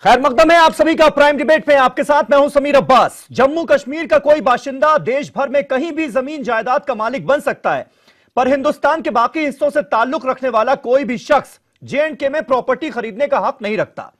खैर मकदम है आप सभी का प्राइम डिबेट में। आपके साथ मैं हूं समीर अब्बास। जम्मू कश्मीर का कोई बाशिंदा देश भर में कहीं भी जमीन जायदाद का मालिक बन सकता है, पर हिंदुस्तान के बाकी हिस्सों से ताल्लुक रखने वाला कोई भी शख्स J&K में प्रॉपर्टी खरीदने का हक नहीं रखता।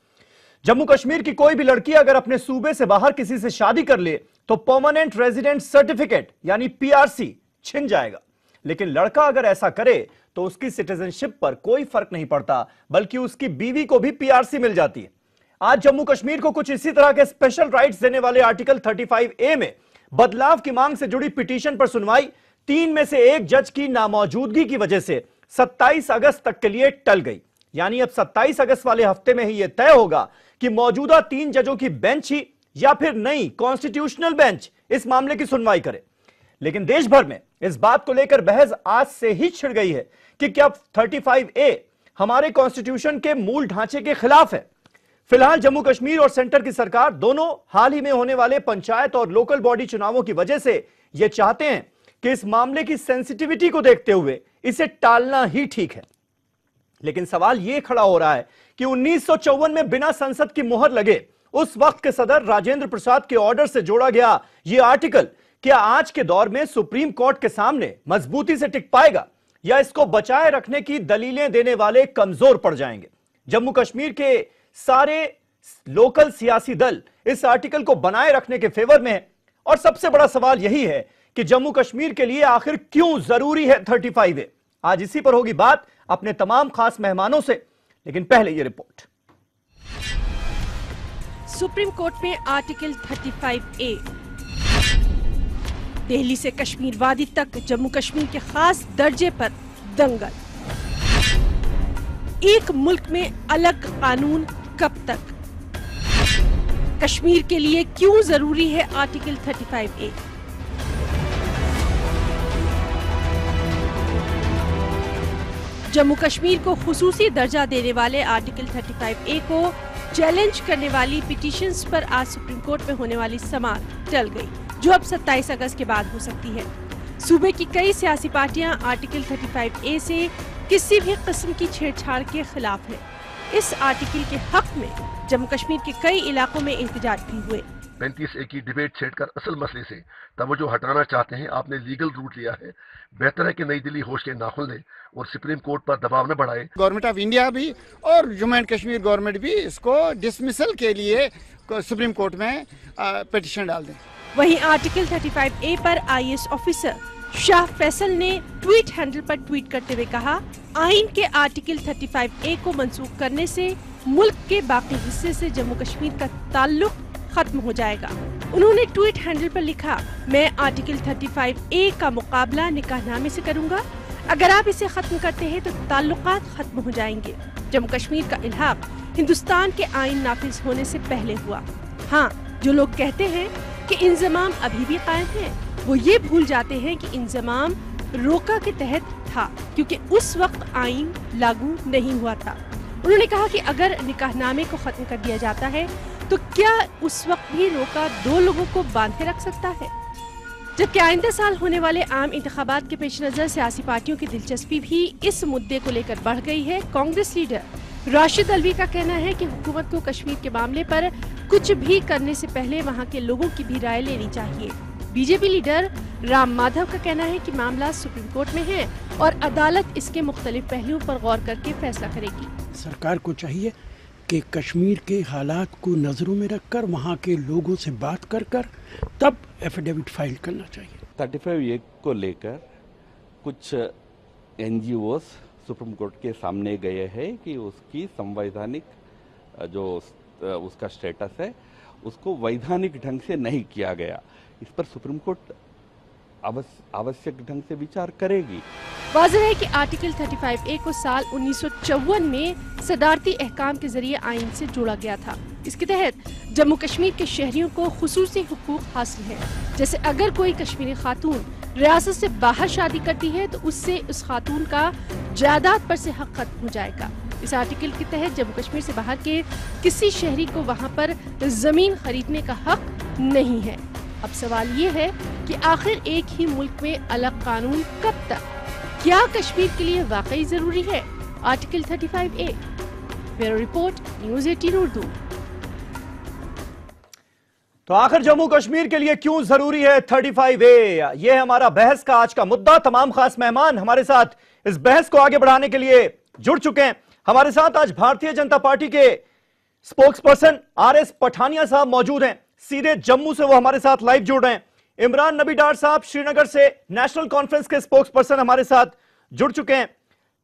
जम्मू कश्मीर की कोई भी लड़की अगर अपने सूबे से बाहर किसी से शादी कर ले तो परमानेंट रेजिडेंट सर्टिफिकेट यानी PRC छिन जाएगा, लेकिन लड़का अगर ऐसा करे तो उसकी सिटीजनशिप पर कोई फर्क नहीं पड़ता, बल्कि उसकी बीवी को भी PRC मिल जाती है। आज जम्मू कश्मीर को कुछ इसी तरह के स्पेशल राइट्स देने वाले आर्टिकल 35A में बदलाव की मांग से जुड़ी पिटीशन पर सुनवाई 3 में से 1 जज की नामौजूदगी की वजह से 27 अगस्त तक के लिए टल गई। यानी अब 27 अगस्त वाले हफ्ते में ही यह तय होगा कि मौजूदा 3 जजों की बेंच ही या फिर नई कॉन्स्टिट्यूशनल बेंच इस मामले की सुनवाई करे। लेकिन देश भर में इस बात को लेकर बहस आज से ही छिड़ गई है कि क्या 35A हमारे कॉन्स्टिट्यूशन के मूल ढांचे के खिलाफ है। फिलहाल जम्मू कश्मीर और सेंटर की सरकार दोनों हाल ही में होने वाले पंचायत और लोकल बॉडी चुनावों की वजह से यह चाहते हैं कि इस मामले की सेंसिटिविटी को देखते हुए इसे टालना ही ठीक है। लेकिन सवाल यह खड़ा हो रहा है कि 1954 में बिना संसद की मोहर लगे उस वक्त के सदर राजेंद्र प्रसाद के ऑर्डर से जोड़ा गया यह आर्टिकल क्या आज के दौर में सुप्रीम कोर्ट के सामने मजबूती से टिक पाएगा या इसको बचाए रखने की दलीलें देने वाले कमजोर पड़ जाएंगे। जम्मू कश्मीर के सारे लोकल सियासी दल इस आर्टिकल को बनाए रखने के फेवर में है और सबसे बड़ा सवाल यही है कि जम्मू कश्मीर के लिए आखिर क्यों जरूरी है 35A। आज इसी पर होगी बात अपने तमाम खास मेहमानों से, लेकिन पहले ये रिपोर्ट। सुप्रीम कोर्ट में आर्टिकल 35A। दिल्ली से कश्मीर वादी तक जम्मू कश्मीर के खास दर्जे पर दंगल। एक मुल्क में अलग कानून कब तक? कश्मीर के लिए क्यों जरूरी है आर्टिकल 35A? जम्मू कश्मीर को खुसूसी दर्जा देने वाले आर्टिकल 35A को चैलेंज करने वाली पिटीशंस पर आज सुप्रीम कोर्ट में होने वाली समाअत टल गई, जो अब 27 अगस्त के बाद हो सकती है। सूबे की कई सियासी पार्टियां आर्टिकल 35A से किसी भी किस्म की छेड़छाड़ के खिलाफ है। इस आर्टिकल के हक में जम्मू कश्मीर के कई इलाकों में एहतजाज भी हुए। 35A की डिबेट छेड़कर असल मसले से तवज्जो हटाना चाहते हैं। आपने लीगल रूट लिया है, बेहतर है कि नई दिल्ली होश के नाखुन ले और सुप्रीम कोर्ट पर दबाव न बढ़ाए। गवर्नमेंट ऑफ इंडिया भी और जम्मू एंड कश्मीर गवर्नमेंट भी इसको डिसमिसल के लिए सुप्रीम कोर्ट में पिटीशन डाल दें। वहीं आर्टिकल 35A पर IAS ऑफिसर शाह फैसल ने ट्वीट हैंडल पर ट्वीट करते हुए कहा, आइन के आर्टिकल 35A को मंसूख करने से मुल्क के बाकी हिस्से से जम्मू कश्मीर का ताल्लुक खत्म हो जाएगा। उन्होंने ट्वीट हैंडल पर लिखा, मैं आर्टिकल 35A का मुकाबला निकाहनामे से करूंगा। अगर आप इसे खत्म करते हैं तो ताल्लुकात खत्म हो जाएंगे। जम्मू कश्मीर का इल्हाक हिंदुस्तान के आइन नाफिज होने से पहले हुआ। हाँ, जो लोग कहते हैं कि इंजमाम अभी भी कायम है, वो ये भूल जाते हैं कि इंजमाम रोका के तहत था, क्योंकि उस वक्त आइन लागू नहीं हुआ था। उन्होंने कहा कि अगर निकाहनामे को खत्म कर दिया जाता है तो क्या उस वक्त भी रोका 2 लोगों को बांधे रख सकता है? जबकि आइंदा साल होने वाले आम इंतखाबात के पेश नजर सियासी पार्टियों की दिलचस्पी भी इस मुद्दे को लेकर बढ़ गई है। कांग्रेस लीडर राशिद अल्वी का कहना है कि हुकूमत को कश्मीर के मामले पर कुछ भी करने से पहले वहाँ के लोगों की भी राय लेनी चाहिए। बीजेपी लीडर राम माधव का कहना है कि मामला सुप्रीम कोर्ट में है और अदालत इसके मुख्तलिफ पहलुओं पर गौर करके फैसला करेगी। सरकार को चाहिए कि कश्मीर के हालात को नजरों में रखकर वहाँ के लोगों से बात कर तब एफिडेविट फाइल करना चाहिए। 35A को लेकर कुछ NGOs सुप्रीम कोर्ट के सामने गए हैं कि उसकी संवैधानिक जो उसका स्टेटस है उसको वैधानिक ढंग से नहीं किया गया। इस पर सुप्रीम कोर्ट आवश्यक ढंग से विचार करेगी। वाज़ेह है कि आर्टिकल 35A को साल 1954 में सदारती अहकाम के जरिए आइन से जोड़ा गया था। इसके तहत जम्मू कश्मीर के शहरियों को खुसूसी हुकूक हासिल है। जैसे अगर कोई कश्मीरी खातून रियासत से बाहर शादी करती है तो उससे उस खातून का जायदाद पर से हक खत्म हो जाएगा। इस आर्टिकल के तहत जम्मू कश्मीर से बाहर के किसी शहरी को वहाँ पर जमीन खरीदने का हक नहीं है। अब सवाल ये है कि आखिर एक ही मुल्क में अलग कानून कब तक? क्या कश्मीर के लिए वाकई जरूरी है article 35A? Bureau report, news 18 Urdu. तो आखिर जम्मू कश्मीर के लिए क्यों जरूरी है 35A? यह है हमारा बहस का आज का मुद्दा। तमाम खास मेहमान हमारे साथ इस बहस को आगे बढ़ाने के लिए जुड़ चुके हैं। हमारे साथ आज भारतीय जनता पार्टी के स्पोक्स पर्सन RS पठानिया साहब मौजूद हैं। सीधे जम्मू से वो हमारे साथ लाइव जुड़ रहे हैं। इमरान नबी डार साहब श्रीनगर से नेशनल कॉन्फ्रेंस के स्पोक्स पर्सन हमारे साथ जुड़ चुके हैं।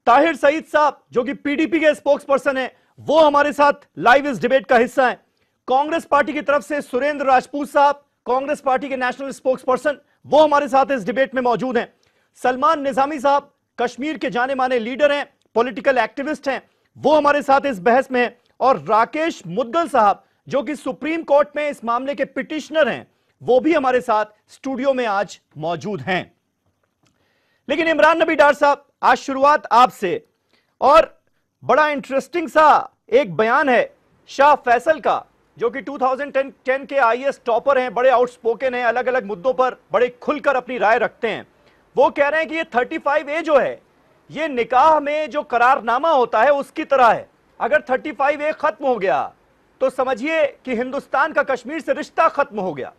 ताहिर सईद साहब जो कि PDP के स्पोक्स पर्सन है, वो हमारे साथ लाइव इस डिबेट का हिस्सा है। कांग्रेस पार्टी की तरफ से सुरेंद्र राजपूत साहब, कांग्रेस पार्टी के नेशनल स्पोक्स पर्सन, वो हमारे साथ इस डिबेट में मौजूद हैं। सलमान निजामी साहब कश्मीर के जाने माने लीडर हैं, पॉलिटिकल एक्टिविस्ट हैं, वो हमारे साथ इस बहस में हैं। और राकेश मुद्गल साहब जो कि सुप्रीम कोर्ट में इस मामले के पिटिशनर हैं, वो भी हमारे साथ स्टूडियो में आज मौजूद हैं। लेकिन इमरान नबी डार साहब, आज शुरुआत आपसे। और बड़ा इंटरेस्टिंग सा एक बयान है शाह फैसल का, जो कि 2010 के IAS टॉपर हैं, बड़े आउटस्पोकन हैं, अलग अलग मुद्दों पर बड़े खुलकर अपनी राय रखते हैं। वो कह रहे हैं कि ये 35A जो है, ये निकाह में जो करारनामा होता है उसकी तरह है। अगर 35A खत्म हो गया तो समझिए कि हिंदुस्तान का कश्मीर से रिश्ता खत्म हो गया।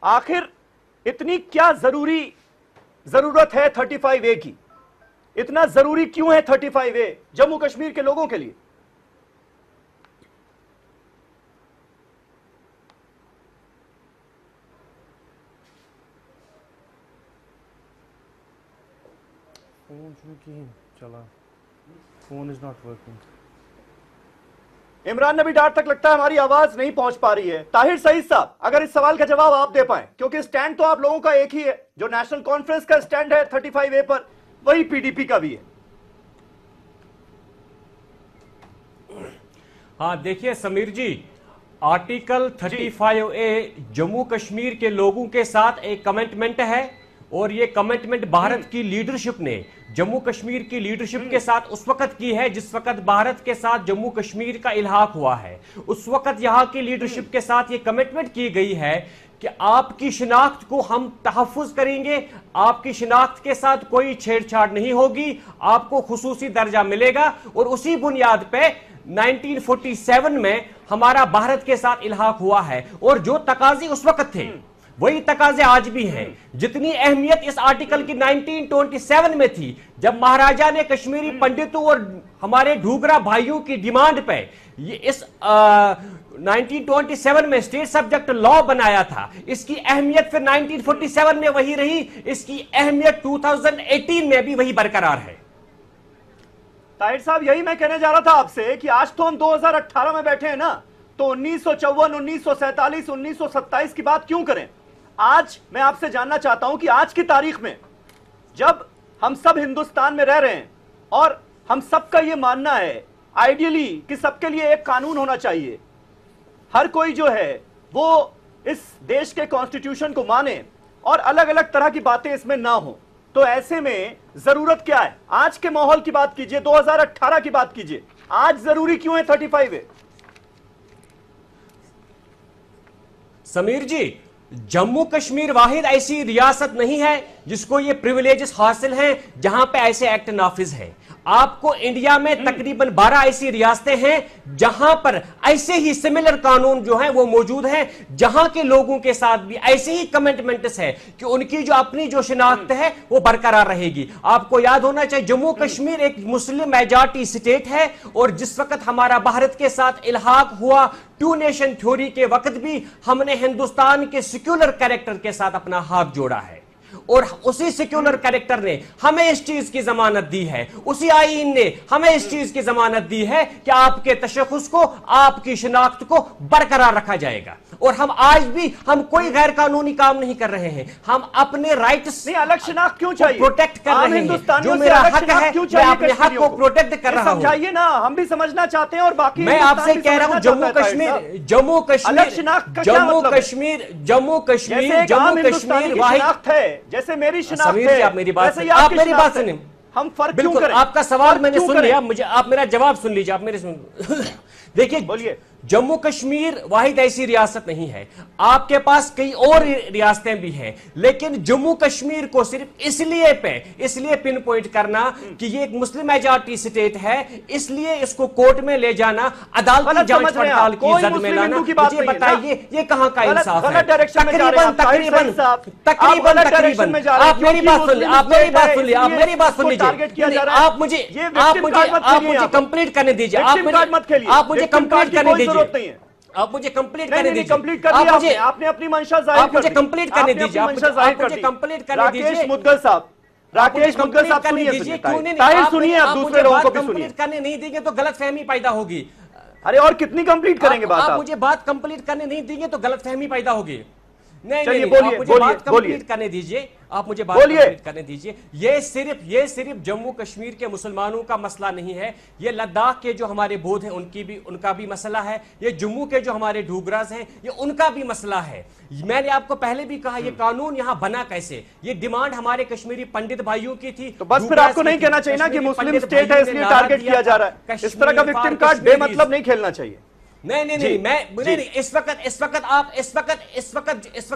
आखिर इतनी क्या जरूरत है 35A की? इतना जरूरी क्यों है 35A जम्मू कश्मीर के लोगों के लिए? Phone is not working. Imran नबी डार तक लगता है हमारी आवाज नहीं पहुंच पा रही है। ताहिर सईद साहब, अगर इस सवाल का जवाब आप दे पाएं, क्योंकि स्टैंड तो आप लोगों का एक ही है। जो नेशनल कॉन्फ्रेंस का स्टैंड है 35A पर, वही PDP का भी है। हाँ देखिए समीर जी, आर्टिकल 35A जम्मू कश्मीर के लोगों के साथ एक कमिटमेंट है, और ये कमिटमेंट भारत की लीडरशिप ने जम्मू कश्मीर की लीडरशिप के साथ उस वक्त की है जिस वक्त भारत के साथ जम्मू कश्मीर का इल्हाक हुआ है। उस वक्त यहाँ की लीडरशिप के साथ ये कमिटमेंट की गई है कि आपकी शिनाख्त को हम तहफ़्फ़ुज़ करेंगे, आपकी शिनाख्त के साथ कोई छेड़छाड़ नहीं होगी, आपको खुसूसी दर्जा मिलेगा। और उसी बुनियाद पे 1947 में हमारा भारत के साथ इल्हाक हुआ है, और जो तकाजे उस वक्त थे वही तकाजे आज भी हैं। जितनी अहमियत इस आर्टिकल की 1927 में थी, जब महाराजा ने कश्मीरी पंडितों और हमारे ढूगरा भाइयों की डिमांड पे ये इस 1927 में स्टेट सब्जेक्ट लॉ बनाया था, इसकी अहमियत फिर 1947 में वही रही, इसकी अहमियत 2018 में भी वही बरकरार है। ताहिर साहब, यही मैं कहने जा रहा था आपसे कि आज तो हम 2018 में बैठे हैं ना, तो 1954, 1947, 1927 की बात क्यों करें? आज मैं आपसे जानना चाहता हूं कि आज की तारीख में जब हम सब हिंदुस्तान में रह रहे हैं और हम सबका यह मानना है आइडियली कि सबके लिए एक कानून होना चाहिए, हर कोई जो है वो इस देश के कॉन्स्टिट्यूशन को माने और अलग अलग तरह की बातें इसमें ना हो, तो ऐसे में जरूरत क्या है? आज के माहौल की बात कीजिए, 2018 की बात कीजिए, आज जरूरी क्यों है 35A? समीर जी, जम्मू कश्मीर वाहिद ऐसी रियासत नहीं है जिसको ये प्रिविलेजेस हासिल हैं जहां पे ऐसे एक्ट नाफिज हैं। आपको इंडिया में तकरीबन 12 ऐसी रियासतें हैं जहां पर ऐसे ही सिमिलर कानून जो हैं वो मौजूद हैं, जहां के लोगों के साथ भी ऐसे ही कमिटमेंट्स है कि उनकी जो अपनी जो शिनाख्त है वो बरकरार रहेगी। आपको याद होना चाहिए जम्मू कश्मीर एक मुस्लिम मेजॉरिटी स्टेट है, और जिस वक्त हमारा भारत के साथ इल्हाक हुआ 2 नेशन थ्योरी के वक्त भी हमने हिंदुस्तान के सेक्युलर कैरेक्टर के साथ अपना हाथ जोड़ा है, और उसी सेक्युलर कैरेक्टर ने हमें इस चीज की जमानत दी है, उसी आईन ने हमें इस चीज की जमानत दी है कि आपके तशख़्ख़ुस को, आपकी शिनाख्त को बरकरार रखा जाएगा। और हम आज भी हम कोई गैर कानूनी काम नहीं कर रहे हैं, हम अपने राइट्स अलग शिनाख्त क्यों चाहिए? प्रोटेक्ट कर रहे हैं। जो मेरा हक है मैं अपने हक को प्रोटेक्ट कर रहा हूं। समझाइए ना, हम भी समझना चाहते हैं और बाकी मैं आपसे कह रहा हूं जम्मू कश्मीर वाहिद है, जैसे मेरी शिनाख्त है। आप मेरी बात सुनिए, हम फर्क क्यों करें? आपका सवाल मैंने सुन लिया, मुझे आप मेरा जवाब सुन लीजिए। आप मेरे सुन देखिए, बोलिए। जम्मू कश्मीर वाहिद ऐसी रियासत नहीं है, आपके पास कई और रियासतें भी हैं, लेकिन जम्मू कश्मीर को सिर्फ इसलिए पिन पॉइंट करना कि ये एक मुस्लिम मेजॉरिटी स्टेट है, इसलिए इसको कोर्ट में ले जाना, अदालती जांच पड़ताल की जद में लाना, मुझे बताइए ये कहां का इंसाफ है? तकरीबन आप मेरी बात सुन लीजिए, आप मुझे कंप्लीट करने दीजिए, आप मुझे कंप्लीट करने दीजिए, आप मुझे कंप्लीट करने दीजिए, कंप्लीट कर दिया आपने अपनी मंशा जाहिर आप मुझे कंप्लीट करने दीजिए, आप मुझे कंप्लीट करने दीजिए। राकेश मुद्गल साहब सुनिए, आप दूसरे लोगों को भी सुनिए। करने नहीं देंगे तो गलतफहमी पैदा होगी। अरे और कितनी कंप्लीट करेंगे बात? आप मुझे बात कंप्लीट करने नहीं देंगे तो गलतफहमी पैदा होगी। नहीं, बोलिए, आप मुझे बात कंप्लीट करने दीजिए, आप मुझे बात कंप्लीट करने दीजिए। ये सिर्फ जम्मू कश्मीर के मुसलमानों का मसला नहीं है, ये लद्दाख के जो हमारे बौद्ध हैं उनका भी मसला है, ये जम्मू के जो हमारे डोगरास हैं ये उनका भी मसला है। मैंने आपको पहले भी कहा ये कानून यहां बना कैसे, ये डिमांड हमारे कश्मीरी पंडित भाइयों की थी। तो बस फिर आपको नहीं कहना चाहिए ना कि मुस्लिम स्टेट है इसलिए टारगेट किया जा रहा है। इस तरह का विक्टिम कार्ड बेमतलब नहीं खेलना चाहिए। नहीं, इस वक्त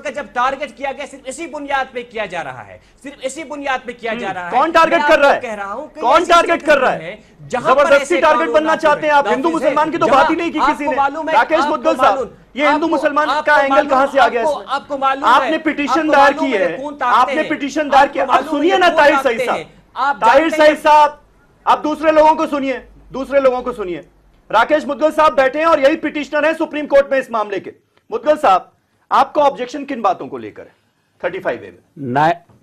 जब टारगेट किया गया सिर्फ इसी बुनियाद पे किया जा रहा है, सिर्फ इसी बुनियाद पे किया जा रहा है। कौन टारगेट कर रहा है? कह रहा हूं कौन टारगेट कर रहा है? जबरदस्ती टारगेट बनना चाहते हैं आप। हिंदू मुसलमान की तो बात ही नहीं की किसी ने। राकेश मुद्गल साहब, ये हिंदू मुसलमान का एंगल कहां से आ गया इसमें? आपको मालूम आपने पिटीशन दायर की है, आपने पिटीशन दायर किया। अब सुनिए ना ताहिर सईद साहब, आप दूसरे लोगों को सुनिए। राकेश मुद्गल साहब बैठे हैं और यही पिटिशनर हैं सुप्रीम कोर्ट में इस मामले के। मुद्गल साहब, आपका ऑब्जेक्शन किन बातों को लेकर है 35A में?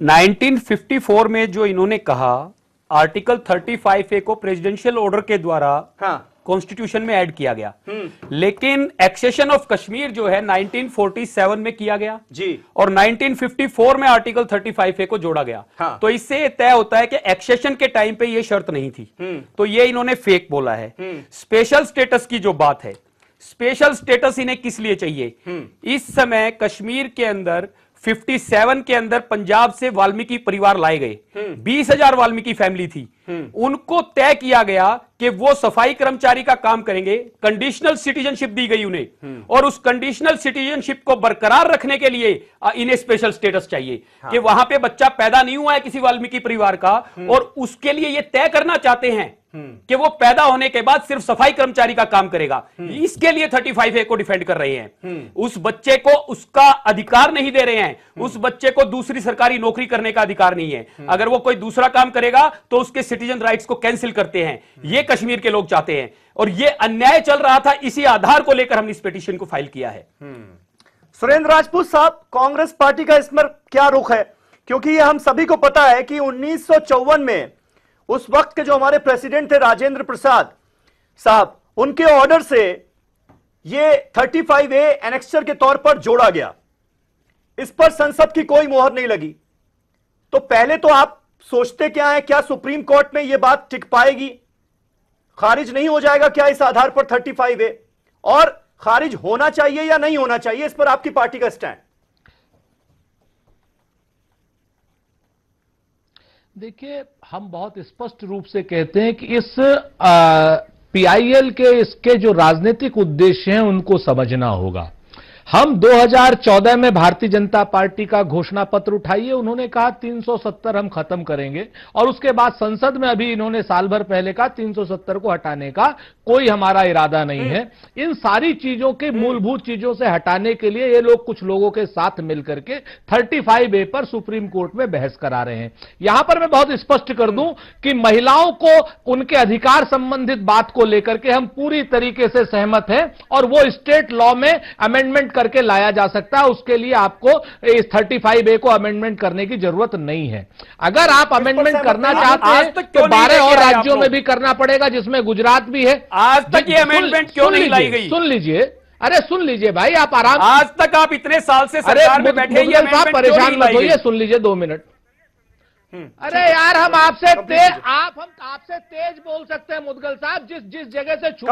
1954 में जो इन्होंने कहा, आर्टिकल 35A को प्रेसिडेंशियल ऑर्डर के द्वारा कॉन्स्टिट्यूशन में ऐड किया गया, लेकिन एक्सेशन ऑफ कश्मीर जो है 1947 में किया गया जी, और 1954 में आर्टिकल 35A को जोड़ा गया। तो इससे तय होता है कि एक्सेशन के टाइम पे ये शर्त नहीं थी, तो ये इन्होंने फेक बोला है। स्पेशल स्टेटस की जो बात है, स्पेशल स्टेटस इन्हें किस लिए चाहिए? इस समय कश्मीर के अंदर 57 के अंदर पंजाब से वाल्मीकि परिवार लाए गए, 20,000 वाल्मीकि फैमिली थी, उनको तय किया गया कि वो सफाई कर्मचारी का काम करेंगे, कंडीशनल सिटीजनशिप दी गई उन्हें, और उस कंडीशनल सिटीजनशिप को बरकरार रखने के लिए इन्हें स्पेशल स्टेटस चाहिए कि वहां पे बच्चा पैदा नहीं हुआ है किसी वाल्मीकि परिवार का, और उसके लिए ये तय करना चाहते हैं कि वो पैदा होने के बाद सिर्फ सफाई कर्मचारी का काम करेगा। इसके लिए 35A को डिफेंड कर रहे हैं। उस बच्चे को उसका अधिकार नहीं दे रहे हैं, उस बच्चे को दूसरी सरकारी नौकरी करने का अधिकार नहीं है। अगर वो कोई दूसरा काम करेगा तो उसके सिटीजन राइट्स को कैंसिल करते हैं। ये कश्मीर के लोग चाहते हैं, और ये अन्याय चल रहा था, इसी आधार को लेकर हमने इस पिटीशन को फाइल किया है। सुरेंद्र राजपूत साहब, कांग्रेस पार्टी का इसमें क्या रुख है? क्योंकि ये हम सभी को पता है कि 1954 में उस वक्त के जो हमारे प्रेसिडेंट थे राजेंद्र प्रसाद साहब, उनके ऑर्डर से ये 35A एनेक्सचर के तौर पर जोड़ा गया। इस पर संसद की कोई मोहर नहीं लगी। तो पहले तो आप सोचते क्या है, क्या सुप्रीम कोर्ट में यह बात टिक पाएगी? खारिज नहीं हो जाएगा क्या इस आधार पर 35A? और खारिज होना चाहिए या नहीं होना चाहिए, इस पर आपकी पार्टी का स्टैंड? देखिए, हम बहुत स्पष्ट रूप से कहते हैं कि इस PIL के इसके जो राजनीतिक उद्देश्य हैं उनको समझना होगा। हम 2014 में भारतीय जनता पार्टी का घोषणा पत्र उठाइए, उन्होंने कहा 370 हम खत्म करेंगे, और उसके बाद संसद में अभी इन्होंने साल भर पहले कहा 370 को हटाने का कोई हमारा इरादा नहीं है। इन सारी चीजों के मूलभूत चीजों से हटाने के लिए ये लोग कुछ लोगों के साथ मिलकर के 35A पर सुप्रीम कोर्ट में बहस करा रहे हैं। यहां पर मैं बहुत स्पष्ट कर दूं कि महिलाओं को उनके अधिकार संबंधित बात को लेकर के हम पूरी तरीके से सहमत हैं, और वो स्टेट लॉ में अमेंडमेंट करके लाया जा सकता है। उसके लिए आपको इस 35A को अमेंडमेंट करने की जरूरत नहीं है। अगर आप अमेंडमेंट करना चाहते हैं तो 12 और राज्यों में भी करना पड़ेगा, जिसमें गुजरात भी है। आज तक ये अमेंडमेंट क्यों नहीं लाई गई? सुन लीजिए, अरे सुन लीजिए भाई, आप आराम, आज तक आप इतने साल से सरकार में बैठे, ये अमेंडमेंट परेशान मत होइए, सुन लीजिए 2 मिनट। अरे यार, हम आपसे तेज बोल सकते हैं मुदगल साहब, जिस जगह से छुपे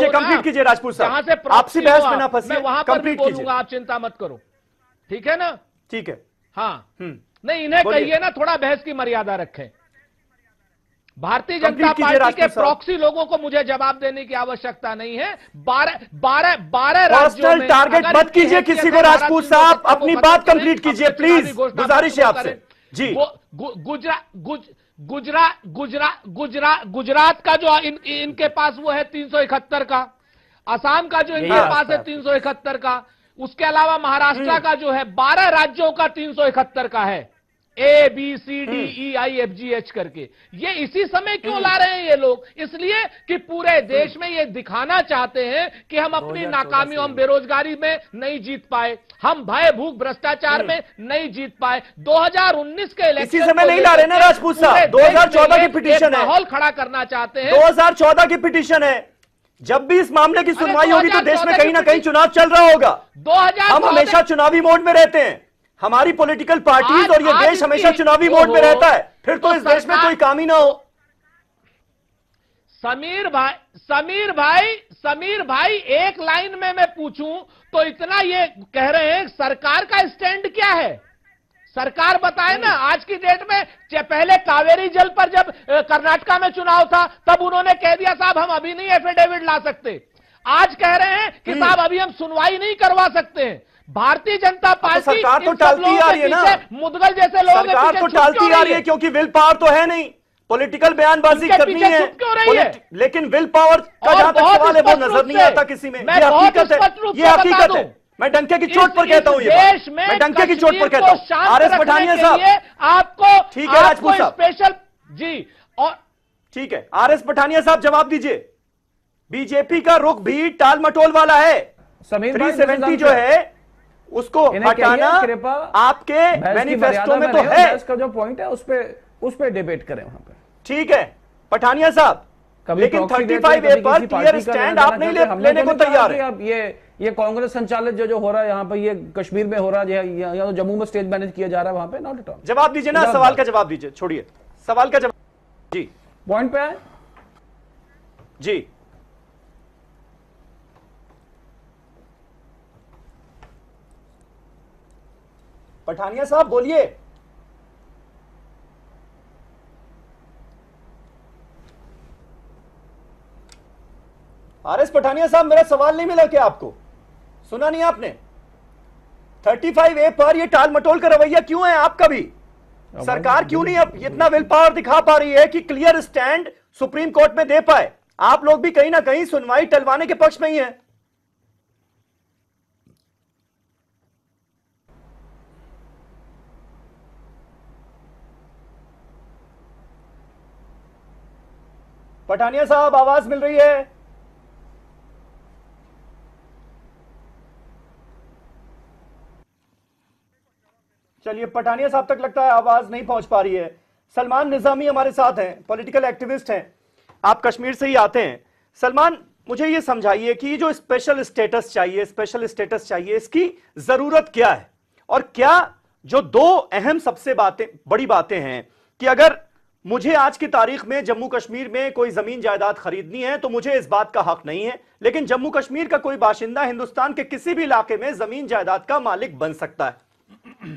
कंप्लीट कीजिए राजपूत साहब, जहां से आपसी बहस में ना फंसिए, मैं वहां पर भी बोलूंगा, आप चिंता मत करो, ठीक है ना? ठीक है, हाँ, नहीं इन्हें कहिए ना थोड़ा बहस की मर्यादा रखें। भारतीय जनता पार्टी के प्रॉक्सी लोगों को मुझे जवाब देने की आवश्यकता नहीं है। 12 राज्यों में टारगेट मत कीजिए किसी को। राजपूत साहब अपनी बात कंप्लीट कीजिए प्लीज, गुजारिश है आपसे जी। गुजरात का जो इनके पास वो है 371 का, असम का जो इनके पास है 371 का, उसके अलावा महाराष्ट्र का जो है 12 राज्यों का 371 का है, A B C D E I F G H करके। ये इसी समय क्यों ला रहे हैं ये लोग? इसलिए कि पूरे देश में ये दिखाना चाहते हैं कि हम अपनी नाकामियों, हम बेरोजगारी में नहीं जीत पाए, हम भय भूख भ्रष्टाचार में नहीं जीत पाए। 2019 के इलेक्शन इसी समय नहीं ला रहे ना राजपूत साहब, 2014 की पिटीशन है, माहौल खड़ा करना चाहते हैं। 2014 की पिटीशन है। जब भी इस मामले की सुनवाई होगी तो देश में कहीं ना कहीं चुनाव चल रहा होगा। 2014 हम हमेशा चुनावी मोड में रहते हैं, हमारी पॉलिटिकल पार्टीज और ये देश हमेशा चुनावी मोड में रहता है, फिर तो इस देश में कोई काम ही ना हो। समीर भाई एक लाइन में मैं पूछूं तो इतना ये कह रहे हैं सरकार का स्टैंड क्या है? सरकार बताए ना। आज की डेट में पहले कावेरी जल पर जब कर्नाटका में चुनाव था तब उन्होंने कह दिया साहब हम अभी नहीं एफिडेविट ला सकते। आज कह रहे हैं कि साहब अभी हम सुनवाई नहीं करवा सकते हैं। भारतीय जनता पार्टी सरकार तो टालती आ रही है ना, मुदगल जैसे लोगों के सरकार तो टालती आ रही है क्योंकि विल पावर तो है नहीं, पॉलिटिकल बयानबाजी करनी है, लेकिन विल पावर का जहां तक सवाल है वो नजर नहीं आता किसी में। ये हकीकत है, ये हकीकत है। मैं डंके की चोट पर कहता हूं, ये मैं डंके की चोट पर कहता हूं। आरएस पठानिया साहब आपको ठीक है, राजपूत साहब स्पेशल जी और ठीक है, आरएस पठानिया साहब जवाब दीजिए। बीजेपी का रुख भी टाल मटोल वाला है। 370 जो है उसको हटाना आपके मैनिफेस्टो में तो है। इसका जो पॉइंट है उस पे डिबेट करें वहां पे। ठीक है पठानिया साहब, लेकिन 35A पर क्लियर स्टैंड आप नहीं लेने को तैयार है। अब ये कांग्रेस संचालित जो हो रहा है यहाँ पे, ये कश्मीर में हो रहा है या तो जम्मू में स्टेज मैनेज किया जा रहा है वहां पे, नॉट एट ऑल। जवाब दीजिए ना, सवाल का जवाब दीजिए, छोड़िए सवाल का जवाब जी। पॉइंट पे है जी। पठानिया साहब बोलिए। आरएस पठानिया साहब मेरा सवाल नहीं मिला क्या आपको? सुना नहीं आपने? 35A पर ये टाल मटोल का रवैया क्यों है आपका भी? सरकार क्यों नहीं अब इतना विल पावर दिखा पा रही है कि क्लियर स्टैंड सुप्रीम कोर्ट में दे पाए? आप लोग भी कहीं ना कहीं सुनवाई टलवाने के पक्ष में ही है। पठानिया साहब आवाज मिल रही है? चलिए पठानिया साहब तक लगता है आवाज नहीं पहुंच पा रही है। सलमान निजामी हमारे साथ हैं, पॉलिटिकल एक्टिविस्ट हैं, आप कश्मीर से ही आते हैं। सलमान मुझे ये समझाइए कि जो स्पेशल स्टेटस चाहिए इसकी जरूरत क्या है, और क्या जो दो अहम सबसे बड़ी बातें हैं कि अगर मुझे आज की तारीख में जम्मू कश्मीर में कोई जमीन जायदाद खरीदनी है तो मुझे इस बात का हक नहीं है, लेकिन जम्मू कश्मीर का कोई बाशिंदा हिंदुस्तान के किसी भी इलाके में जमीन जायदाद का मालिक बन सकता है।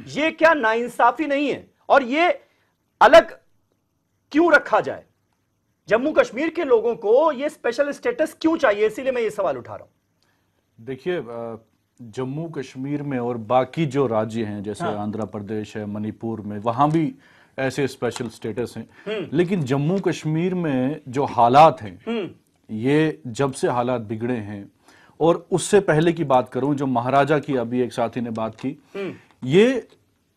ये क्या नाइंसाफी नहीं है? और ये अलग क्यों रखा जाए? जम्मू कश्मीर के लोगों को ये स्पेशल स्टेटस क्यों चाहिए? इसीलिए मैं ये सवाल उठा रहा हूं। देखिए जम्मू कश्मीर में और बाकी जो राज्य हैं जैसे आंध्र प्रदेश है, मणिपुर में, वहां भी ऐसे स्पेशल स्टेटस हैं, लेकिन जम्मू कश्मीर में जो हालात हैं ये जब से हालात बिगड़े हैं, और उससे पहले की बात करूं जो महाराजा की अभी एक साथी ने बात की, ये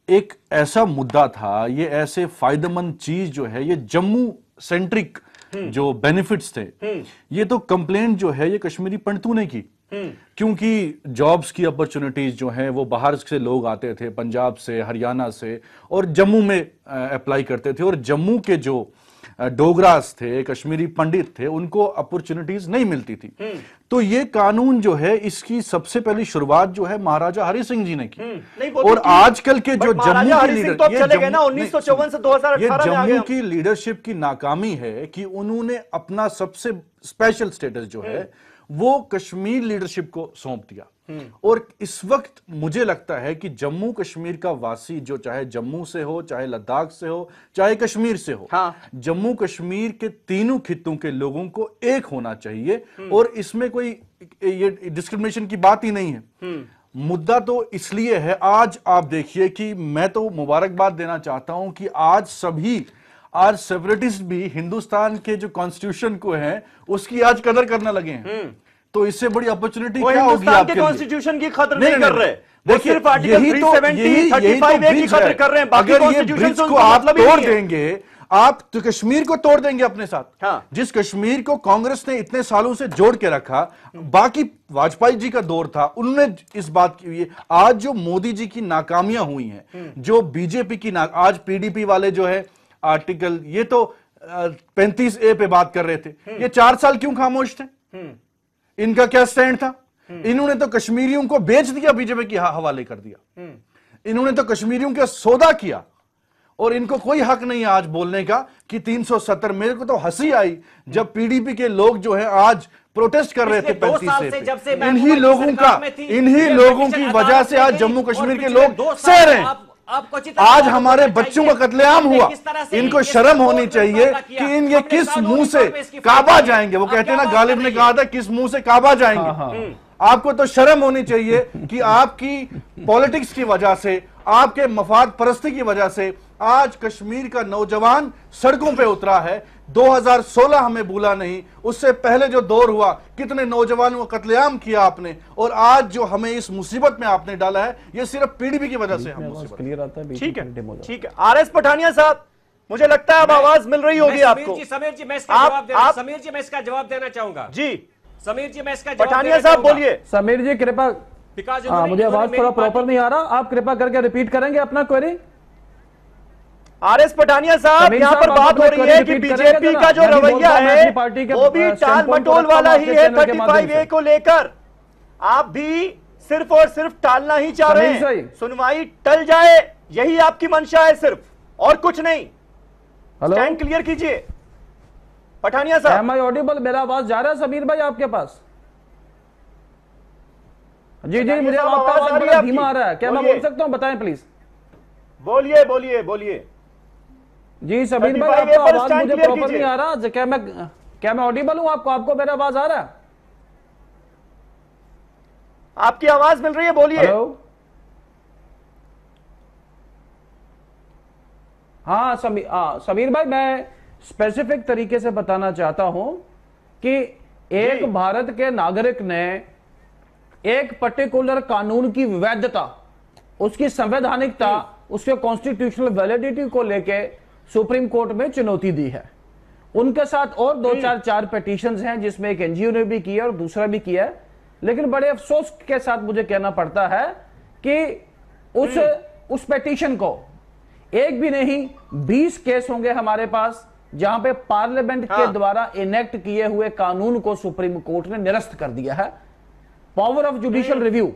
एक ऐसा मुद्दा था, ये ऐसे फायदेमंद चीज जो है, ये जम्मू सेंट्रिक जो बेनिफिट्स थे, ये तो कंप्लेंट जो है ये कश्मीरी पंडितों ने की, क्योंकि जॉब्स की अपॉर्चुनिटीज जो हैं वो बाहर से लोग आते थे, पंजाब से, हरियाणा से, और जम्मू में अप्लाई करते थे, और जम्मू के जो डोगरास थे, कश्मीरी पंडित थे, उनको अपॉर्चुनिटीज नहीं मिलती थी। तो ये कानून जो है इसकी सबसे पहली शुरुआत जो है महाराजा हरि सिंह जी ने की, और आजकल के जो जम्मू की लीडरशिप की नाकामी है कि उन्होंने अपना सबसे स्पेशल स्टेटस जो है वो कश्मीर लीडरशिप को सौंप दिया। और इस वक्त मुझे लगता है कि जम्मू कश्मीर का वासी, जो चाहे जम्मू से हो, चाहे लद्दाख से हो, चाहे कश्मीर से हो, जम्मू कश्मीर के तीनों खित्तों के लोगों को एक होना चाहिए। और इसमें कोई ये डिस्क्रिमिनेशन की बात ही नहीं है। मुद्दा तो इसलिए है, आज आप देखिए कि मैं तो मुबारकबाद देना चाहता हूं कि आज सेपरेटिस्ट भी हिंदुस्तान के जो कॉन्स्टिट्यूशन को है उसकी आज कदर करने लगे हैं। तो इससे बड़ी अपॉर्चुनिटी क्या होगी आपके लिए? कॉन्स्टिट्यूशन की खतर नहीं कर रहे, देखिए सिर्फ आर्टिकल 370, 35A की खतर कर रहे हैं। बाकी अगर ये ब्रिज को आप तोड़ देंगे, आप तो कश्मीर को तोड़ देंगे अपने साथ। जिस कश्मीर को कांग्रेस ने इतने सालों से जोड़ के रखा, बाकी वाजपेयी जी का दौर था, उन्होंने इस बात की, आज जो मोदी जी की नाकामियां हुई हैं, जो बीजेपी की आज पीडीपी वाले जो है आर्टिकल, ये तो 35A पे बात कर रहे थे, ये 4 साल क्यों खामोश थे? इनका क्या स्टैंड था? इन्होंने तो कश्मीरियों को बेच दिया, बीजेपी के हवाले कर दिया। इन्होंने तो कश्मीरियों का सौदा किया और इनको कोई हक नहीं है आज बोलने का कि 370। मेरे को तो हंसी आई जब पीडीपी के लोग जो है आज प्रोटेस्ट कर रहे थे 35 से। इन्हीं लोगों की वजह से आज जम्मू कश्मीर के लोग सह रहे हैं। आज हमारे बच्चों का कत्लेआम हुआ, इनको शर्म होनी चाहिए कि ये किस मुंह से काबा जाएंगे। वो कहते हैं ना, गालिब ने कहा था किस मुंह से काबा जाएंगे। आपको तो शर्म होनी चाहिए कि आपकी पॉलिटिक्स की वजह से, आपके मफाद परस्ती की वजह से आज कश्मीर का नौजवान सड़कों पे उतरा है। 2016 हमें भूला नहीं, उससे पहले जो दौर हुआ, कितने नौजवानों का कत्लेआम किया आपने, और आज जो हमें इस मुसीबत में आपने डाला है, ये सिर्फ पीडीपी की वजह से हम मुसीबत। ठीक है, ठीक है। आरएस पठानिया साहब, मुझे लगता है अब आवाज मिल रही होगी आपको। समीर जी, मैं इसका जवाब देना चाहूंगा। जी समीर जी, मैं इसका जवाब पठानिया साहब बोलिए। समीर जी कृपा, मुझे आवाज थोड़ा प्रॉपर नहीं आ रहा, आप कृपा करके रिपीट करेंगे अपना क्वेरी। आरएस पठानिया साहब, यहाँ पर बात हो रही है कि बीजेपी का जो रवैया है वो भी टाल मटोल वाला ही है 35A को लेकर। आप भी सिर्फ और सिर्फ टालना ही चाह रहे हैं, सुनवाई टल जाए, यही आपकी मंशा है सिर्फ, और कुछ नहीं। स्टैंड क्लियर कीजिए पठानिया साहब। Am I audible? मेरा आवाज जा रहा है समीर भाई आपके पास? जी जी, मुझे आपका आवाज बड़ा धीमा आ रहा है, क्या मैं बोल सकता हूं? बताएं प्लीज। बोलिए बोलिए बोलिए। जी समीर भाई, आपका आवाज मुझे प्रॉपर नहीं आ रहा, क्या मैं ऑडिबल हूं आपको? आपको मेरा आवाज आ रहा है? आपकी आवाज मिल रही है, बोलिए। हाँ समीर भाई, मैं स्पेसिफिक तरीके से बताना चाहता हूं कि एक भारत के नागरिक ने एक पर्टिकुलर कानून की वैधता, उसकी संवैधानिकता, उसके कॉन्स्टिट्यूशनल वैलिडिटी को लेके सुप्रीम कोर्ट में चुनौती दी है। उनके साथ और 2-4 पिटीशंस हैं, जिसमें एक एनजीओ ने भी किया और दूसरा भी किया है। लेकिन बड़े अफसोस के साथ मुझे कहना पड़ता है कि उस पिटीशन को एक भी नहीं 20 केस होंगे हमारे पास, जहां पे पार्लियामेंट के द्वारा इनेक्ट किए हुए कानून को सुप्रीम कोर्ट ने निरस्त कर दिया है। पावर ऑफ जुडिशियल रिव्यू,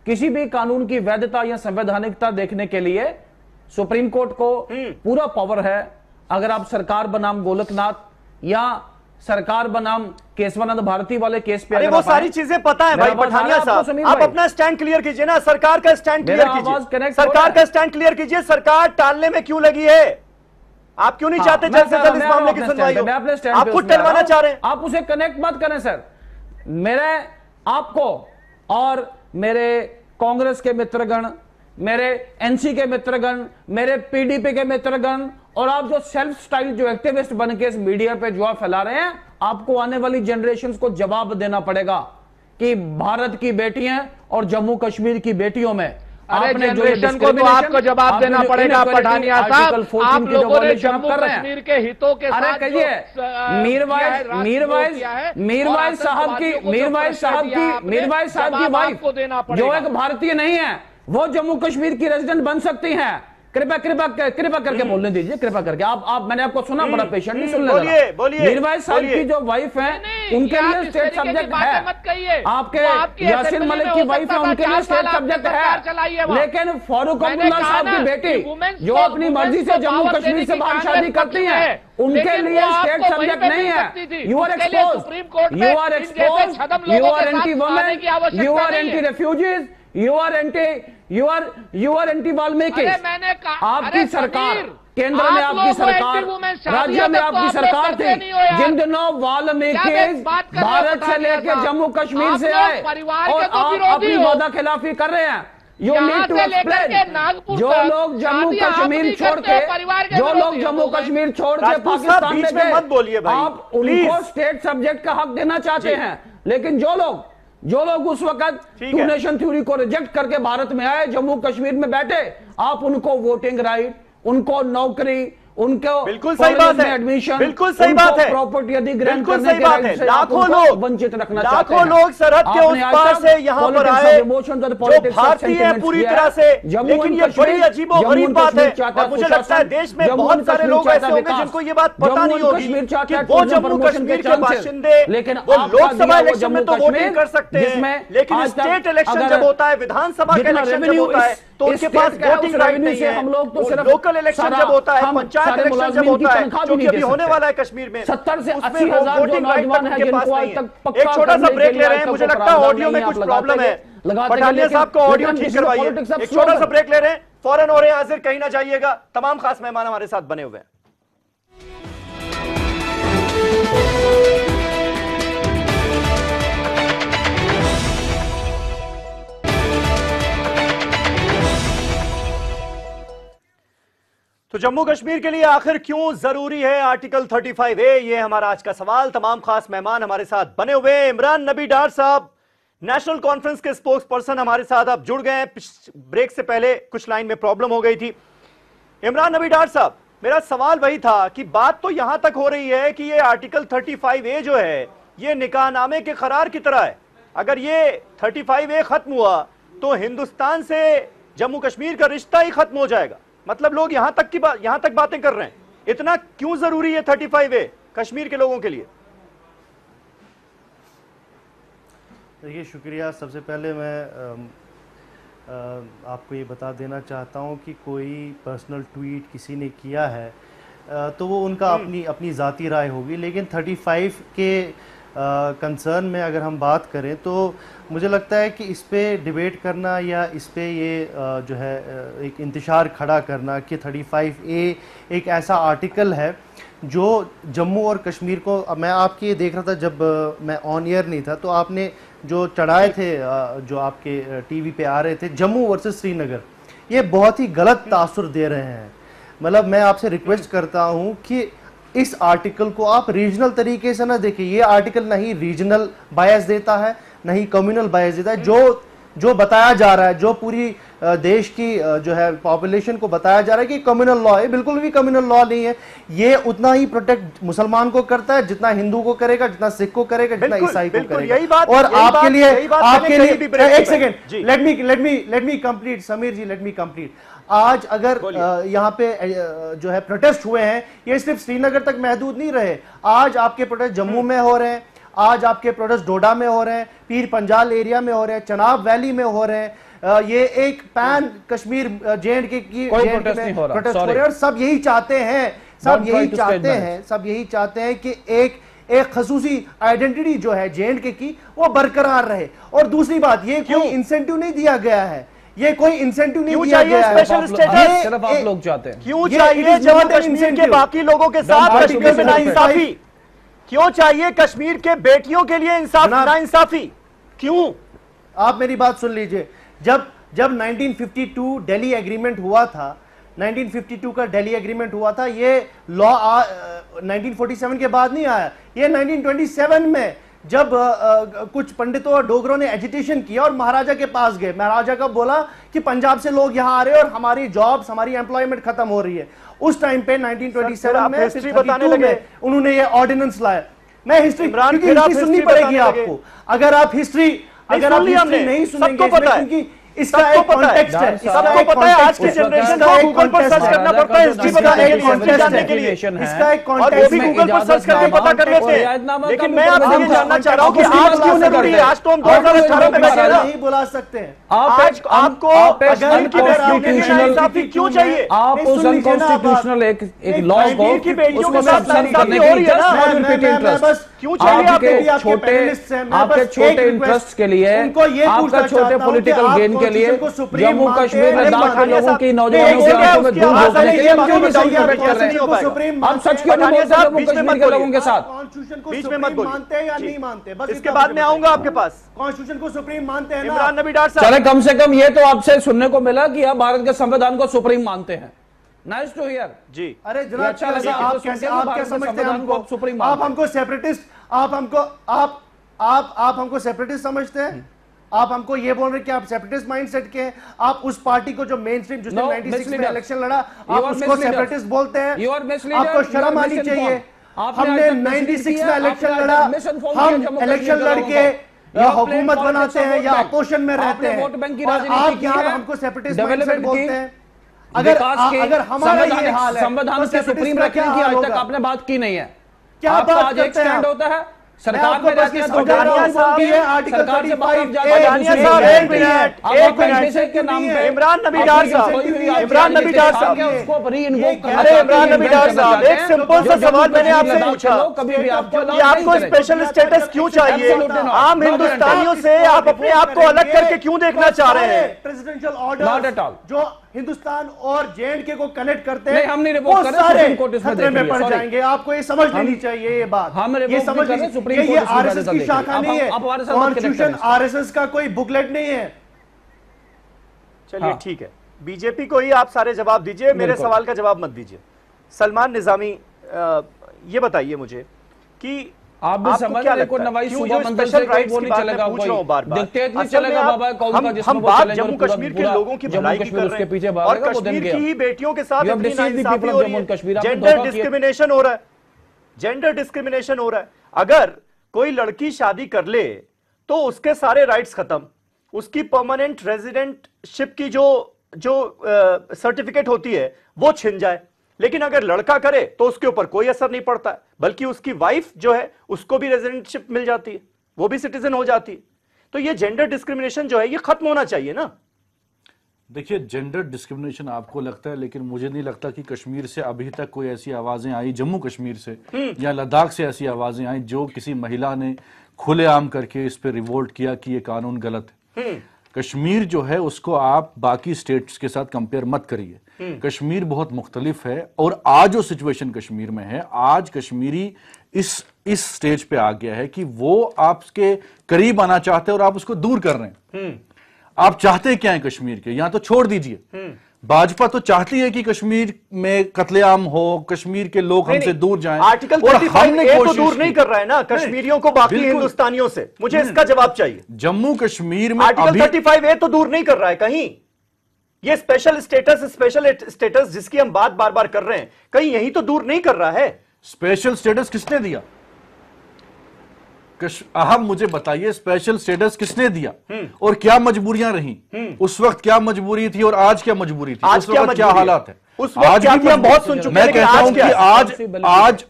किसी भी कानून की वैधता या संवैधानिकता देखने के लिए सुप्रीम कोर्ट को पूरा पावर है। अगर आप सरकार बनाम गोलकनाथ या सरकार बनाम केशवानंद भारती वाले केस पे, अरे वो सारी चीजें पता है भाई पठानिया साहब, आप अपना स्टैंड क्लियर कीजिए ना, सरकार का स्टैंड क्लियर कीजिए, सरकार का स्टैंड क्लियर कीजिए। सरकार टालने में क्यों लगी है? आप क्यों नहीं चाहते जल्द से जल्द इस मामले की सुनवाई हो? आप खुद टलवाना चाह रहे हैं। आप उसे कनेक्ट मत करें सर। मेरे आपको और मेरे कांग्रेस के मित्रगण, मेरे एनसी के मित्रगण, मेरे पीडीपी के मित्रगण, और आप जो सेल्फ स्टाइल जो एक्टिविस्ट बन के इस मीडिया पे जुआ फैला रहे हैं, आपको आने वाली जनरेशंस को जवाब देना पड़ेगा कि भारत की बेटियां और जम्मू कश्मीर की बेटियों में आपने जनरेशन को तो आपको जवाब देना पड़ेगा पठानिया साहब। आप लोगों ने जम्मू कश्मीर के हितों के साथ, अरे कहिए मीरवाइज साहब की वाइफ जो एक भारतीय नहीं है, वो जम्मू कश्मीर की रेजिडेंट बन सकती हैं। कृपया कृपया कृपया करके बोलने दीजिए, कृपया करके। आप मैंने आपको सुना, बड़ा पेशेंटली सुन बोलिए बोलिए। मीरवाइज साहब की जो वाइफ है उनके लिए स्टेट सब्जेक्ट है, आपके यासीन मलिक की वाइफ है उनके लिए स्टेट सब्जेक्ट है, लेकिन फारूक अब्दुल्ला साहब की बेटी जो अपनी मर्जी से जम्मू कश्मीर से बाहर शादी करती है उनके लिए स्टेट सब्जेक्ट नहीं है। You are expose, you are expose, you are anti women, you are anti refugees, you are anti Valmiki. आपकी सरकार, केंद्र में आपकी सरकार, राज्य में आपकी सरकार थी जिन दिनों वाल्मीकि भारत से लेकर जम्मू कश्मीर से आए और आप अपनी वादा खिलाफी कर रहे हैं। You need to explain. जो लोग जम्मू कश्मीर छोड़ के पाकिस्तान में गए, मत बोलिए भाई, आप उनको स्टेट सब्जेक्ट का हक देना चाहते हैं, लेकिन जो लोग उस वक्त टू नेशन थ्योरी को रिजेक्ट करके भारत में आए, जम्मू कश्मीर में बैठे, आप उनको वोटिंग राइट, उनको नौकरी, उनको बिल्कुल सही बात है, एडमिशन, बिल्कुल सही बात है, प्रॉपर्टी अधिग्रहण बिल्कुल करने सही बात है। लाखों लोग वंचित रखना चाहते हैं। लाखों लोग सरहद के उस पार से यहाँ पर आए जो भारतीय है पूरी तरह से, लेकिन ये बड़ी अजीबोगरीब बात है और मुझे लगता है देश में बहुत सारे लोग ऐसे होंगे जिनको ये बात पता नहीं होगी कि वो जम्मू कश्मीर के बाशिंदे वो लोकसभा इलेक्शन में तो वोटिंग कर सकते हैं, लेकिन स्टेट इलेक्शन जब होता है, विधानसभा का इलेक्शन जब होता है तो उनके पास वोटिंग राइट नहीं है। हम लोग तो लोकल इलेक्शन जब होता है, पंचायत इलेक्शन जब होता है, जो कि अभी होने वाला है कश्मीर में, 70 से 80 हजार वोटिंग राइट उनके पास नहीं है। एक छोटा सा ब्रेक ले रहे हैं, मुझे लगता है ऑडियो में कुछ प्रॉब्लम है, पठानिया साहब को ऑडियो ठीक करवाइए। एक छोटा सा ब्रेक ले रहे हैं, फौरन हो रहे हैं हाजिर, कहीं ना जाइएगा। तमाम खास मेहमान हमारे साथ बने हुए हैं। तो जम्मू कश्मीर के लिए आखिर क्यों जरूरी है आर्टिकल 35A, ये हमारा आज का सवाल। तमाम खास मेहमान हमारे साथ बने हुए हैं। इमरान नबी डार साहब, नेशनल कॉन्फ्रेंस के स्पोक्स पर्सन, हमारे साथ अब जुड़ गए हैं। ब्रेक से पहले कुछ लाइन में प्रॉब्लम हो गई थी। इमरान नबी डार साहब, मेरा सवाल वही था कि बात तो यहां तक हो रही है कि ये आर्टिकल 35A जो है ये निकाहनामे के करार की तरह है। अगर ये 35A खत्म हुआ तो हिंदुस्तान से जम्मू कश्मीर का रिश्ता ही खत्म हो जाएगा। मतलब लोग यहां तक बातें कर रहे हैं। इतना क्यों जरूरी है 35A कश्मीर के लोगों के लिए? देखिए, शुक्रिया। सबसे पहले मैं आपको ये बता देना चाहता हूँ कि कोई पर्सनल ट्वीट किसी ने किया है तो वो उनका अपनी ज़ाती राय होगी, लेकिन 35 के कंसर्न में अगर हम बात करें तो मुझे लगता है कि इस पे डिबेट करना या इस पे ये जो है एक इंतशार खड़ा करना कि 35A एक ऐसा आर्टिकल है जो जम्मू और कश्मीर को, मैं आपके देख रहा था जब मैं ऑन एयर नहीं था तो आपने जो चढ़ाए थे जो आपके टीवी पे आ रहे थे जम्मू वर्सेस श्रीनगर, ये बहुत ही गलत तासुर दे रहे हैं। मतलब मैं आपसे रिक्वेस्ट करता हूं कि इस आर्टिकल को आप रीजनल तरीके से ना देखिए। ये आर्टिकल नहीं रीजनल बायस देता है, नहीं कम्युनल बायस देता है। जो बताया जा रहा है, जो पूरी देश की जो है पॉपुलेशन को बताया जा रहा है कि कम्युनल लॉ है, बिल्कुल भी कम्युनल लॉ नहीं है। ये उतना ही प्रोटेक्ट मुसलमान को करता है जितना हिंदू को करेगा, जितना सिख को करेगा, जितना ईसाई को करेगा। और आपके लिए एक second, let me complete Sameer ji, let me complete. आज अगर यहाँ पे जो है प्रोटेस्ट हुए हैं, ये सिर्फ श्रीनगर तक महदूद नहीं रहे। आज आपके प्रोटेस्ट जम्मू में हो रहे हैं, आज आपके प्रोटेस्ट डोडा में हो रहे हैं, पीर पंजाल एरिया में हो रहे हैं, चनाब वैली में हो रहे हैं। ये एक पैन कश्मीर J&K की प्रोटेस्ट हो रहे हैं और सब यही चाहते हैं, सब यही चाहते हैं कि एक खसूसी आइडेंटिटी जो है J&K की वो बरकरार रहे। और दूसरी बात, ये कोई इंसेंटिव नहीं दिया गया है, ये कोई इंसेंटिव नहीं दिया गया है। स्पेशल स्टेटस सिर्फ आप लोग चाहते हैं। क्यों चाहिए जम्मू कश्मीर के बाकी लोगों के साथ कश्मीर में नाइंसाफी? क्यों चाहिए कश्मीर के बेटियों के लिए नाइंसाफी? क्यों? आप मेरी बात सुन लीजिए। जब 1952 दिल्ली एग्रीमेंट हुआ था, 1952 का दिल्ली एग्रीमेंट हुआ था, ये लॉ 1947 के बाद नहीं आया। ये 1927 में जब कुछ पंडितों और डोगरों ने एजिटेशन किया और महाराजा के पास गए, महाराजा का बोला कि पंजाब से लोग यहाँ आ रहे हैं और हमारी जॉब्स, हमारी एम्प्लॉयमेंट खत्म हो रही है। उस टाइम पे 1927 में, 32 में उन्होंने ये ऑर्डिनेंस लाया। मैं हिस्ट्री सुननी पड़ेगी आपको। अगर आप हिस्ट्री नहीं सुनेंगे, क्योंकि इसका एक कॉन्टेक्स्ट है, सबको पता है। आज की जनरेशन को गूगल पर सर्च करना पड़ता है हिस्ट्री बताने के लिए, इसका एक और वो भी गूगल पर सर्च करके पता कर लेते हैं। लेकिन मैं आपसे ये जानना चाह रहा हूँ कि आज क्यों जरूरी है? आज तो हम 2018 में बैठे ना, नहीं बुला सकते हैं। आज आपको अगर क्यों चाहिए? आप उस अनकॉन्स्टिट्यूशनल एक लॉ को की बेटियों के साथ करने के लिए क्यों चाहिए? आपके छोटे इंटरेस्ट के लिए, आपका छोटे पॉलिटिकल गेन के लिए, जम्मू कश्मीर में लद्दाख के लोगों की, नौजवानों की आंखों में धूल झोंकने के लिए हम क्यों डिसाइड कर रहे हैं? हम सच क्यों नहीं बोलते जम्मू कश्मीर के लोगों के साथ? कॉन्स्टिट्यूशन को बीच में मत मानते हैं या नहीं मानते? बस इसके बाद में आऊंगा आपके पास। कॉन्स्टिट्यूशन को सुप्रीम मानते हैं इमरान नबी डार साहब। चले, कम से कम ये तो आपसे सुनने को मिला कि आप भारत के संविधान को सुप्रीम मानते हैं। नाइस टू हियर जी। अरे जनाब, अच्छा लगा। आप क्या समझते हैं हमको? सुप्रीम आप हमको सेपरेटिस्ट, आप हमको सेपरेटिस्ट समझते हैं? आप हमको ये बोल रहे कि आप सेपरेटिस्ट माइंडसेट के हैं? आप उस पार्टी को जो मेन स्ट्रीम जिसने 96 में इलेक्शन लड़ा, आप उसको सेपरेटिस्ट बोलते हैं? आपको शर्म आनी चाहिए। हमने 96 में इलेक्शन लड़ा, हम इलेक्शन लड़के या हुकूमत बनाते हैं या अपोजिशन में रहते हैं, और आप यहाँ हमको सेपरेटिस्ट माइंडसेट बोलते हैं। अगर हमारा ये हाल है, संविधान से सुप्रीम रखने की आज तक आपने बात की नहीं है। क्या बात आज एक स्टैंड होता है, सरकार में रहते हैं तो सरकार से बाहर के नाम पे इमरान नबी डार साहब, इमरान नबी डार साहब, उसको री-इन्वोक अरे इमरान नबी डार साहब, एक सिंपल सा सवाल मैंने आपसे पूछा कभी भी कि आपको स्पेशल स्टेटस क्यों चाहिए? आम हिंदुस्तानियों से आप अपने आप को अलग करके क्यों देखना चाह रहे हैं? प्रेसिडेंशियल ऑर्डर जो हिंदुस्तान और जे&के को कनेक्ट करते हैं, हम नहीं वो सारे खतरे में पड़ जाएंगे। आपको ये समझ लेनी चाहिए, ये बात ये समझ लीजिए, ये आरएसएस की शाखा नहीं है, कॉन्स्टिट्यूशन आरएसएस का कोई बुकलेट नहीं है। चलिए ठीक है, बीजेपी को ही आप सारे जवाब दीजिए, मेरे सवाल का जवाब मत दीजिए। सलमान निजामी, ये बताइए मुझे कि आप भी समझ रहे को नवाई सूबा मंदिर से कोई वो नहीं चलेगा, कोई डिक्टेट नहीं चलेगा बाबा कौन का जिसमें वो चलेगा। जम्मू कश्मीर के लोगों की भलाई की कर रहे हैं और कश्मीर की ही बेटियों के साथ इतनी नाइंसाफी हो रही है, जेंडर डिस्क्रिमिनेशन हो रहा है, जेंडर डिस्क्रिमिनेशन हो रहा है। अगर कोई लड़की शादी कर ले तो उसके सारे राइट्स खत्म, उसकी परमानेंट रेजिडेंटशिप की जो सर्टिफिकेट होती है वो छिन जाए। लेकिन अगर लड़का करे तो उसके ऊपर कोई असर नहीं पड़ता है, बल्कि उसकी वाइफ जो है उसको भी रेजिडेंटशिप मिल जाती है, वो भी सिटीजन हो जाती है। तो ये जेंडर डिस्क्रिमिनेशन जो है ये खत्म होना चाहिए ना। देखिए, जेंडर डिस्क्रिमिनेशन आपको लगता है, लेकिन मुझे नहीं लगता कि कश्मीर से अभी तक कोई ऐसी आवाजें आई, जम्मू कश्मीर से या लद्दाख से ऐसी आवाजें आई जो किसी महिला ने खुलेआम करके इस पे रिवोल्ट किया कि ये कानून गलत है। कश्मीर जो है उसको आप बाकी स्टेट्स के साथ कंपेयर मत करिए। कश्मीर बहुत मुख्तलिफ है, और आज जो सिचुएशन कश्मीर में है, आज कश्मीरी इस स्टेज पे आ गया है कि वो आपके करीब आना चाहते हैं और आप उसको दूर कर रहे हैं। आप चाहते क्या है कश्मीर के? यहां तो छोड़ दीजिए, भाजपा तो चाहती है कि कश्मीर में कत्लेआम हो, कश्मीर के लोग हमसे दूर जाएं। आर्टिकल 35A तो दूर नहीं कर रहा है ना कश्मीरियों को बाकी हिंदुस्तानियों से। मुझे इसका जवाब चाहिए। जम्मू कश्मीर में आर्टिकल 35A तो दूर नहीं कर रहा है कहीं। ये स्पेशल स्टेटस जिसकी हम बात बार बार कर रहे हैं, कहीं यही तो दूर नहीं कर रहा है। स्पेशल स्टेटस किसने दिया? आप मुझे बताइए, स्पेशल स्टेटस किसने दिया और क्या मजबूरियां रही? उस वक्त क्या मजबूरी थी और आज क्या मजबूरी थी? आज उस वक्त क्या हालात है? उस वक्त क्या हम बहुत सुन चुके हैं। मैं कहता हूं कि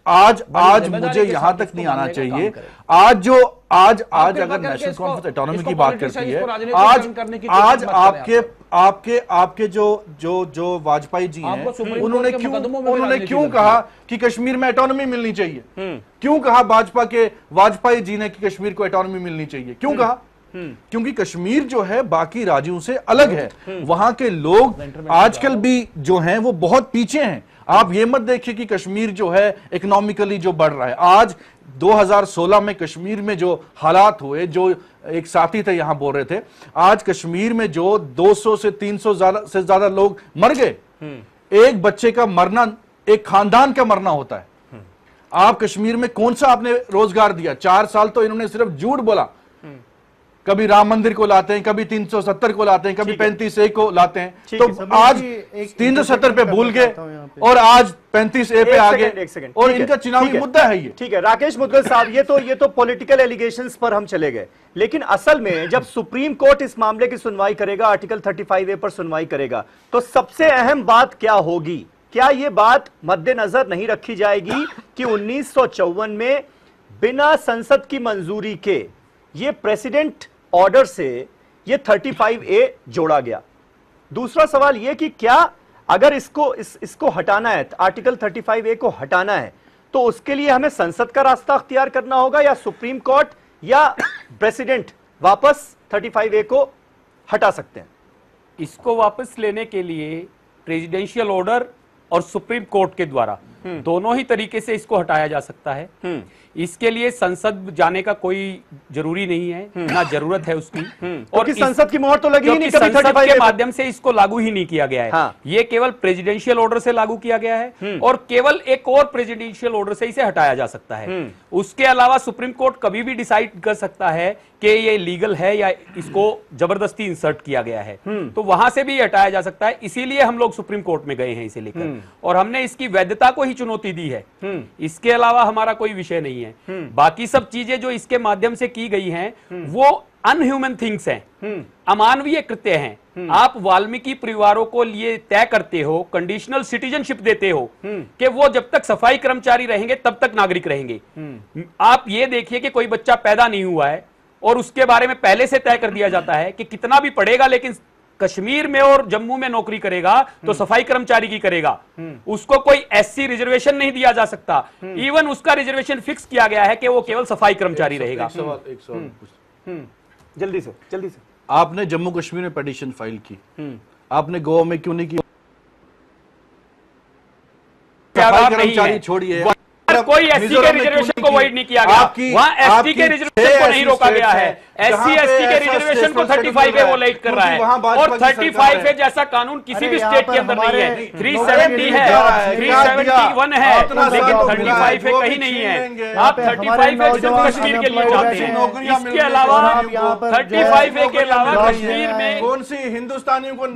आज मुझे यहां तक नहीं आना चाहिए। आज अगर नेशनल कॉन्फ्रेंस ऑटोनॉमी की बात करती है, आज आपके जो वाजपेयी जी हैं, उन्होंने क्यों कहा कि कश्मीर में ऑटोनॉमी मिलनी चाहिए? क्यों कहा वाजपेयी जी ने कि कश्मीर को ऑटोनॉमी मिलनी चाहिए? क्यों कहा? क्योंकि कश्मीर जो है बाकी राज्यों से अलग है। वहां के लोग आजकल भी जो हैं वो बहुत पीछे हैं। आप ये मत देखिए कि कश्मीर जो है इकोनॉमिकली जो बढ़ रहा है। आज 2016 में कश्मीर में जो हालात हुए, जो एक साथी थे यहां बोल रहे थे, आज कश्मीर में जो 200 से 300 से ज्यादा लोग मर गए। एक बच्चे का मरना एक खानदान का मरना होता है। आप कश्मीर में कौन सा आपने रोजगार दिया? 4 साल तो इन्होंने सिर्फ झूठ बोला। कभी राम मंदिर को लाते हैं, कभी 370 को लाते हैं, कभी 35A को लाते हैं। तो आज 370 पे भूल गए और आज 35A पे आ गए और इनका चुनावी मुद्दा है ये। ठीक है राकेश मुद्गल साहब, ये तो पॉलिटिकल एलिगेशंस पर हम चले गए, लेकिन असल में जब सुप्रीम कोर्ट इस मामले की सुनवाई करेगा, आर्टिकल 35A पर सुनवाई करेगा, तो सबसे अहम बात क्या होगी? क्या ये बात मद्देनजर नहीं रखी जाएगी कि 1954 में बिना संसद की मंजूरी के ये प्रेसिडेंट ऑर्डर से ये 35A जोड़ा गया? दूसरा सवाल ये कि क्या अगर इसको हटाना है, आर्टिकल 35A को हटाना है, तो उसके लिए हमें संसद का रास्ता अख्तियार करना होगा या सुप्रीम कोर्ट या प्रेसिडेंट वापस 35A को हटा सकते हैं? इसको वापस लेने के लिए प्रेसिडेंशियल ऑर्डर और सुप्रीम कोर्ट के द्वारा दोनों ही तरीके से इसको हटाया जा सकता है। इसके लिए संसद जाने का कोई जरूरी नहीं है, ना जरूरत है उसकी। और संसद की मोहर तो लगी ही नहीं, कभी संसद के माध्यम से इसको लागू ही नहीं किया गया है। हाँ। ये केवल प्रेसिडेंशियल ऑर्डर से लागू किया गया है और केवल एक और प्रेसिडेंशियल ऑर्डर से इसे हटाया जा सकता है। उसके अलावा सुप्रीम कोर्ट कभी भी डिसाइड कर सकता है कि ये लीगल है या इसको जबरदस्ती इंसर्ट किया गया है, तो वहां से भी हटाया जा सकता है। इसीलिए हम लोग सुप्रीम कोर्ट में गए हैं इसे लेकर, और हमने इसकी वैधता को ही चुनौती दी है। इसके अलावा हमारा कोई विषय नहीं है। बाकी सब चीजें जो इसके माध्यम से की गई हैं वो अनह्यूमन थिंग्स हैं, अमानवीय कृत्य हैं। आप वाल्मीकि परिवारों को लिए तय करते हो, कंडीशनल सिटीजनशिप देते हो कि वो जब तक सफाई कर्मचारी रहेंगे तब तक नागरिक रहेंगे। आप ये देखिए कि कोई बच्चा पैदा नहीं हुआ है और उसके बारे में पहले से तय कर दिया जाता है कि कितना भी पढ़ेगा लेकिन कश्मीर में और जम्मू में नौकरी करेगा तो सफाई कर्मचारी की करेगा। उसको कोई एससी रिजर्वेशन नहीं दिया जा सकता। इवन उसका रिजर्वेशन फिक्स किया गया है कि वो केवल सफाई कर्मचारी रहेगा। जल्दी से आपने जम्मू कश्मीर में पिटीशन फाइल की, आपने गोवा में क्यों नहीं की? सफाई कर्मचारी छोड़िए, कोई एससी के रिजर्वेशन को अवॉइड नहीं किया गया, वहां एसटी के रिजर्वेशन को नहीं रोका गया है। एससी एसटी के रिजर्वेशन को 35A वो लाइट कर रहा है और 35A जैसा कानून किसी भी स्टेट के अंदर नहीं है। 370 है, 371 है, लेकिन 35A कहीं नहीं है। आप 35A सिर्फ कश्मीर के लिए चाहते हैं। इसके अलावा 35A के अलावा कश्मीर में कौन सी हिंदुस्तानियों को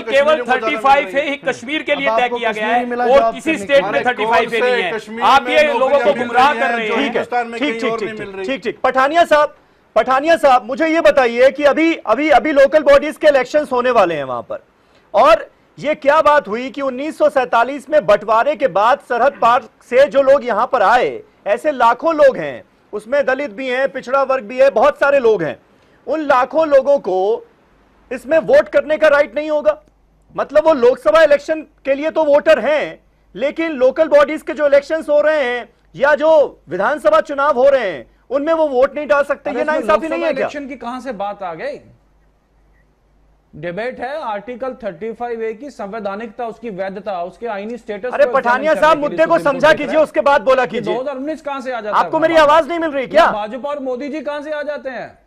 केवल 35A ही कश्मीर के लिए तय किया गया है और किसी स्टेट में 35A नहीं है। आप ये लोगों को गुमराह कर रहे हैं। ठीक। पठानिया साहब मुझे ये बताइए कि अभी लोकल बॉडीज के इलेक्शंस होने वाले हैं वहां पर, और ये क्या बात हुई कि 1947 में बंटवारे के बाद सरहद पार से जो लोग यहां पर आए, ऐसे लाखों लोग हैं, उसमें दलित भी हैं, पिछड़ा वर्ग भी है, बहुत सारे लोग हैं, उन लाखों लोगों को इसमें वोट करने का राइट नहीं होगा? मतलब वो लोकसभा इलेक्शन के लिए तो वोटर हैं, लेकिन लोकल बॉडीज के जो इलेक्शंस हो रहे हैं या जो विधानसभा चुनाव हो रहे हैं उनमें वो वोट नहीं डाल सकते। ये नाइंसाफी नहीं है क्या? इलेक्शन की कहां से बात आ गई? डिबेट है आर्टिकल 35A की संवैधानिकता, उसकी वैधता, उसके आईनी स्टेटस। अरे पठानिया साहब मुद्दे को समझा कीजिए, उसके बाद बोला कीजिए। 2019 कहां से आ जाता है? आपको मेरी आवाज नहीं मिल रही क्या? भाजपा और मोदी जी कहां से आ जाते हैं?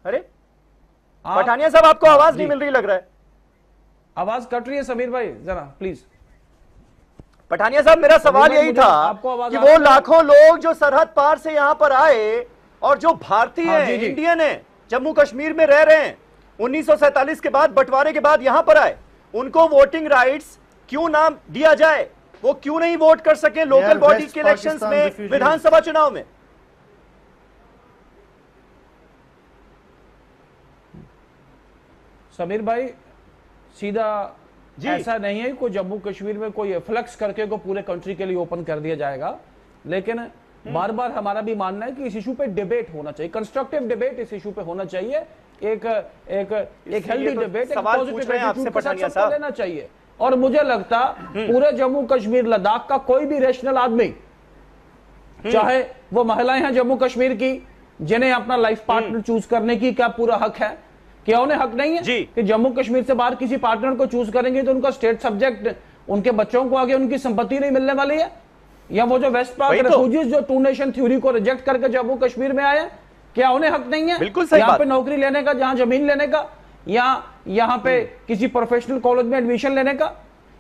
अरे पठानिया साहब आपको आवाज नहीं मिल रही लग रहा है। आवाज कट रही है समीर भाई, जरा प्लीज। पठानिया साहब मेरा सवाल यही था कि वो लाखों लोग जो सरहद पार से यहां पर आए और जो भारतीय हैं, इंडियन हैं, जम्मू कश्मीर में रह रहे हैं, 1947 के बाद बंटवारे के बाद यहां पर आए, उनको वोटिंग राइट्स क्यों ना दिया जाए? वो क्यों नहीं वोट कर सके लोकल बॉडी के इलेक्शंस में, विधानसभा चुनाव में? समीर भाई सीधा ऐसा नहीं है कोई जम्मू कश्मीर में कोई फ्लक्स करके को पूरे कंट्री के लिए ओपन कर दिया जाएगा, लेकिन बार बार हमारा भी मानना है कि इस इशू पे डिबेट होना चाहिए, कंस्ट्रक्टिव डिबेट इस इशू पे होना चाहिए, एक हेल्दी डिबेट, एक पॉजिटिव एटीट्यूड के साथ सबको लेना चाहिए। और मुझे लगता पूरे जम्मू कश्मीर लद्दाख का कोई भी रैशनल आदमी, चाहे वो महिलाएं हैं जम्मू कश्मीर की जिन्हें अपना लाइफ पार्टनर चूज करने की क्या पूरा हक है? क्या उन्हें हक नहीं है कि जम्मू कश्मीर से बाहर किसी पार्टनर को चूज करेंगे तो उनका स्टेट सब्जेक्ट, उनके बच्चों को आगे उनकी संपत्ति नहीं मिलने वाली है? या वो जो वेस्ट पाक रेफ्यूजीज जो टू नेशन थ्योरी को रिजेक्ट करके जम्मू कश्मीर में आए, क्या उन्हें हक नहीं है यहाँ पे नौकरी लेने का, जहां जमीन लेने का, या यहाँ पे किसी प्रोफेशनल कॉलेज में एडमिशन लेने का?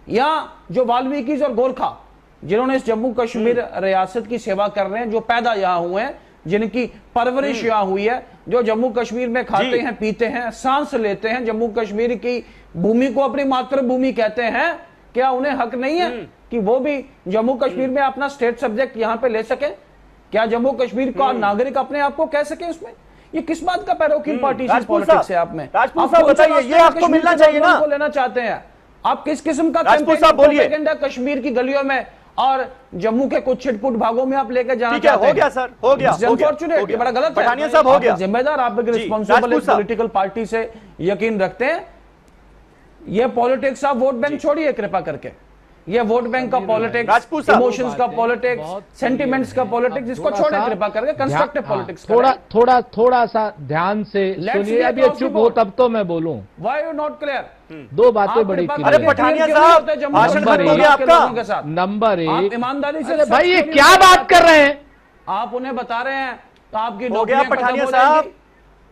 या जो वाल्मीकि और गोरखा जिन्होंने इस जम्मू कश्मीर रियासत की सेवा कर रहे हैं, जो पैदा यहाँ हुए हैं, जिनकी परवरिश यहाँ हुई है, जो जम्मू कश्मीर में खाते हैं, पीते हैं, सांस लेते हैं, जम्मू कश्मीर की भूमि को अपनी मातृभूमि कहते हैं, क्या उन्हें हक नहीं है कि वो भी जम्मू कश्मीर में अपना स्टेट सब्जेक्ट यहाँ पे ले सके? क्या जम्मू कश्मीर का नागरिक अपने आप को कह सके उसमें? ये किस बात का पैरोकिन पार्टीशन पॉलिटिक्स है? आप में राजपूत साहब बताइए, ये आपको मिलना चाहिए ना? लेना चाहते हैं आप? किस किस्म का बोलिए कश्मीर की गलियों में और जम्मू के कुछ छिटपुट भागों में आप लेकर जाना चाहते हैं? हो गया सर, हो गया, अनफॉर्चुनेट, ये बड़ा गलत है। पठानिया साहब हो गया। जिम्मेदार आप एक रिस्पॉन्सिबल पॉलिटिकल पार्टी से यकीन रखते हैं। ये पॉलिटिक्स आप वोट बैंक छोड़िए कृपा करके, ये वोट बैंक का पॉलिटिक्स, इमोशंस का पॉलिटिक्स, सेंटिमेंट्स का पॉलिटिक्स, इसको छोड़े कृपा करके, कंस्ट्रक्टिव पॉलिटिक्स। थोड़ा सा ध्यान से सुनिए, अब ये चुप हो तब तो मैं बोलूं। Why you not clear? दो बातें बड़ी क्लियर। अरे पठानिया साहब, भाषण खत्म हो गया आपका। नंबर एक, ईमानदारी से भाई ये क्या बात कर रहे हैं आप? उन्हें बता रहे हैं तो आपकी हो गया पठानिया साहब,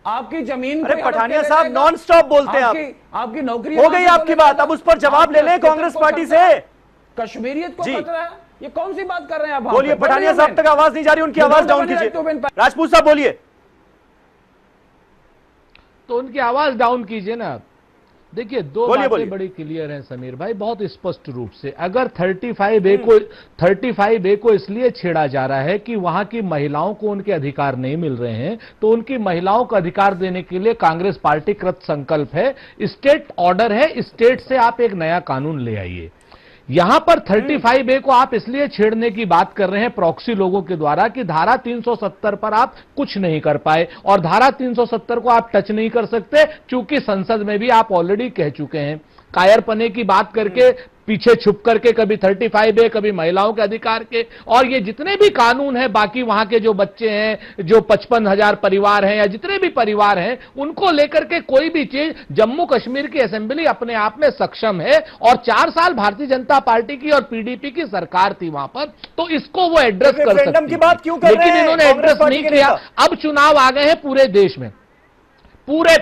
आपकी जमीन। अरे पठानिया साहब नॉन स्टॉप बोलते हैं आप। आपकी नौकरी हो गई आपकी बात, अब उस पर जवाब ले लें कांग्रेस पार्टी से। कश्मीरियत को खतरा है, ये कौन सी बात कर रहे हैं आप? बोलिए, पठानिया साहब तक आवाज नहीं जा रही, उनकी आवाज डाउन कीजिए। राजपूत साहब बोलिए। तो उनकी आवाज डाउन कीजिए ना। देखिए दो बातें बड़ी क्लियर हैं समीर भाई, बहुत स्पष्ट रूप से। अगर 35A को इसलिए छेड़ा जा रहा है कि वहां की महिलाओं को उनके अधिकार नहीं मिल रहे हैं, तो उनकी महिलाओं को अधिकार देने के लिए कांग्रेस पार्टी कृत संकल्प है। स्टेट ऑर्डर है, स्टेट से आप एक नया कानून ले आइए। यहां पर 35A को आप इसलिए छेड़ने की बात कर रहे हैं प्रॉक्सी लोगों के द्वारा कि धारा 370 पर आप कुछ नहीं कर पाए, और धारा 370 को आप टच नहीं कर सकते क्योंकि संसद में भी आप ऑलरेडी कह चुके हैं। कायरपने की बात करके पीछे छुप करके कभी 35A, कभी महिलाओं के अधिकार के, और ये जितने भी कानून हैं, बाकी वहां के जो बच्चे हैं, जो 55,000 परिवार हैं या जितने भी परिवार हैं, उनको लेकर के कोई भी चीज जम्मू कश्मीर की असेंबली अपने आप में सक्षम है। और 4 साल भारतीय जनता पार्टी की और PDP की सरकार थी वहां पर, तो इसको वो एड्रेस कर सकती की बात क्यों कर रहे हैं? लेकिन इन्होंने एड्रेस नहीं किया। अब चुनाव आ गए हैं पूरे देश में, पूरे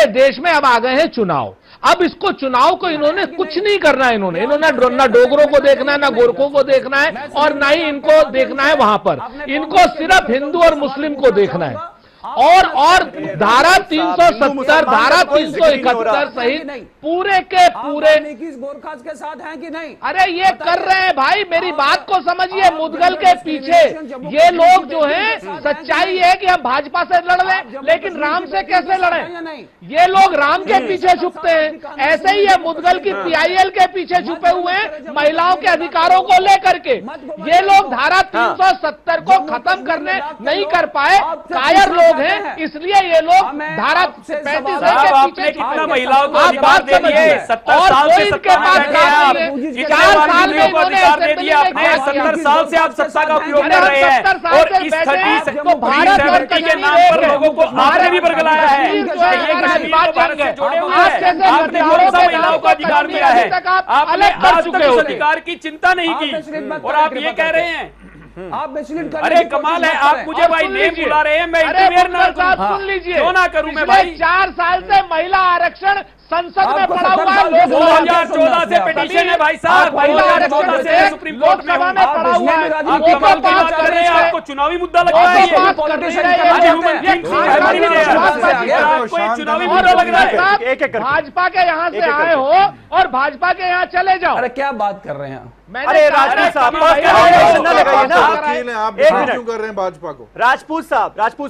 देश में अब आ गए हैं चुनाव। अब इसको चुनाव को इन्होंने कुछ नहीं करना है। इन्होंने ना डोगरों को देखना है, ना गोरखों को देखना है, और ना ही इनको देखना है वहां पर। इनको सिर्फ हिंदू और मुस्लिम को देखना है। और धारा 370, धारा 371 सहित पूरे के पूरे गोरखास के साथ हैं कि नहीं? अरे ये कर रहे हैं भाई, मेरी बात को समझिए। मुदगल के पीछे ये लोग जो हैं, सच्चाई है कि हम भाजपा से लड़ लें, लेकिन राम से कैसे लड़ें? ये लोग राम के पीछे छुपते हैं। ऐसे ही है मुदगल की PIL के पीछे छुपे हुए हैं महिलाओं के अधिकारों को लेकर के। ये लोग धारा 370 को खत्म करने नहीं कर पाए, कायर लोग हैं, इसलिए ये लोग धारा 35 आपने कितना महिलाओं को अधिकार दे दिए? 70 साल से सत्ता में बैठे हैं आप, 4 साल में अधिकार दे दिया आपने। 70 साल से आप सत्ता का उपयोग कर रहे हैं, और इस 37 के नाम पर लोगों को आपने भी बरगलाया है। ये कश्मीर को भारत से जोड़े हुए हैं। आपने कौन सा महिलाओं को अधिकार दिया है? आपने आज तक उस अधिकार की चिंता नहीं की, और आप ये कह रहे हैं। आप मिसलीड कर, अरे कमाल है, आप मुझे भाई नेम बुला रहे हैं, मैं इंटरफेयर ना करूं। सुन लीजिए, क्यों ना करूं मैं भाई? 4 साल से महिला आरक्षण संसद में पड़ा हुआ है। 2014 से पिटीशन है भाई साहब, 2014 से सुप्रीम कोर्ट में पड़ा हुआ है। आप कमाल की बात कर रहे हैं, आपको चुनावी मुद्दा लग रहा है ये? आपको चुनावी मुद्दा लग रहा है? भाजपा के यहाँ से आए हो और भाजपा के यहाँ चले जाओ। अरे क्या बात कर रहे हैं? अरे राजपूत साहब, आप क्यों कर रहे हैं भाजपा को? राजपूत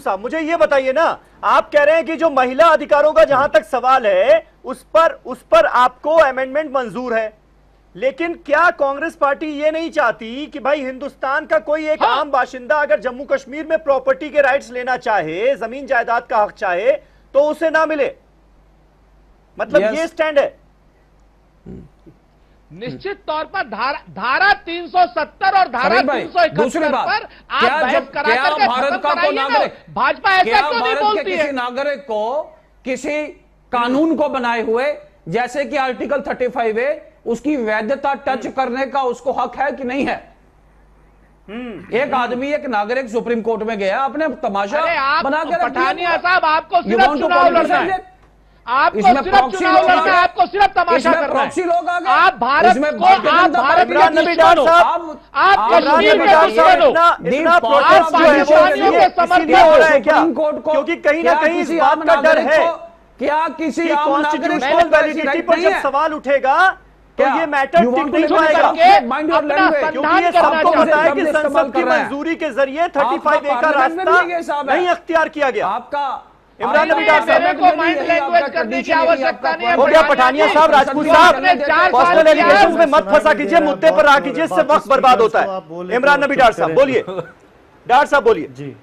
साहब मुझे ये बताइए ना, आप कह रहे हैं कि जो महिला अधिकारों का जहां तक सवाल है उस पर आपको अमेंडमेंट मंजूर है, लेकिन क्या कांग्रेस पार्टी ये नहीं चाहती कि भाई हिंदुस्तान का कोई एक आम बाशिंदा अगर जम्मू कश्मीर में प्रॉपर्टी के राइट्स लेना चाहे, जमीन जायदाद का हक चाहे, तो उसे ना मिले? मतलब ये स्टैंड है। निश्चित तौर पर धारा 370 और धारा 371 पर आप बहस करा करके भारत का को नागरिक, भाजपा ऐसा क्यों नहीं बोलती है? किसी नागरिक को किसी कानून को बनाए हुए, जैसे कि आर्टिकल 35A, उसकी वैधता टच करने का उसको हक है कि नहीं है? एक आदमी, एक नागरिक सुप्रीम कोर्ट में गया, अपने तमाशा बना के पठानिया साहब, आपको सिर्फ चुनाव लड़ना है, आपको सिर्फ चुनाव लड़ना है, आपको सिर्फ तमाशा करना है। लोग आ गए, आप भारत को, आप भारत आप कश्मीर के दुश्मन हो, आप पाकिस्तानियों के समर्थक हो रहा है हो। क्या? क्योंकि कहीं ना कहीं इस बात का डर है क्या किसी कॉन्स्टिट्यूशनल वैलिडिटी पर जब सवाल उठेगा तो ये मैटर टिक नहीं पाएगा, क्योंकि ये सबको पता है कि संसद की मंजूरी के जरिए 35A का रास्ता नहीं अख्तियार किया गया। आपका इमरान नबी डॉक्टर साहब को माइंड लैंग्वेज करने की आवश्यकता नहीं है। हो गया पठानिया साहब, राजपूत साहब, पर्सनल एलिगेशंस में मत फंसा कीजिए, मुद्दे पर रहा कीजिए, इससे वक्त बर्बाद होता है। इमरान नबी डॉक्टर साहब बोलिए, डॉक्टर साहब बोलिए।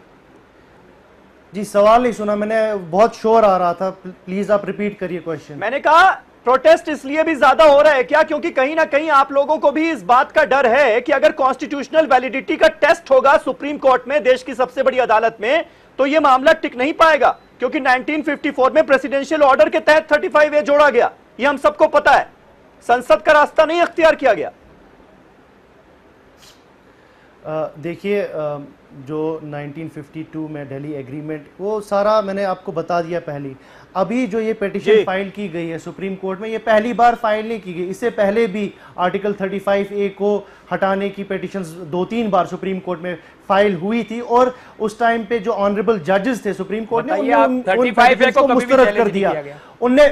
जी सवाल नहीं सुना मैंने, बहुत शोर आ रहा था, प्लीज आप रिपीट करिए क्वेश्चन। मैंने कहा प्रोटेस्ट इसलिए भी ज्यादा हो रहा है क्या क्योंकि कहीं ना कहीं आप लोगों को भी इस बात का डर है कि अगर कॉन्स्टिट्यूशनल वैलिडिटी का टेस्ट होगा सुप्रीम कोर्ट में, देश की सबसे बड़ी अदालत में, तो यह मामला टिक नहीं पाएगा, क्योंकि 1954 में प्रेसिडेंशियल ऑर्डर के तहत 35A जोड़ा गया, यह हम सबको पता है। संसद का रास्ता नहीं अख्तियार किया गया। देखिए जो 1952 में दिल्ली एग्रीमेंट, वो सारा मैंने आपको बता दिया पहले। अभी जो ये पिटीशन फाइल की गई है सुप्रीम कोर्ट में, ये पहली बार फाइल नहीं की गई, इससे पहले भी आर्टिकल 35A को हटाने की पिटीशंस 2-3 बार सुप्रीम कोर्ट में फाइल हुई थी, और उस टाइम पे जो ऑनरेबल जजेस थे सुप्रीम कोर्ट ने उनको मुस्तरद कर दिया। उनने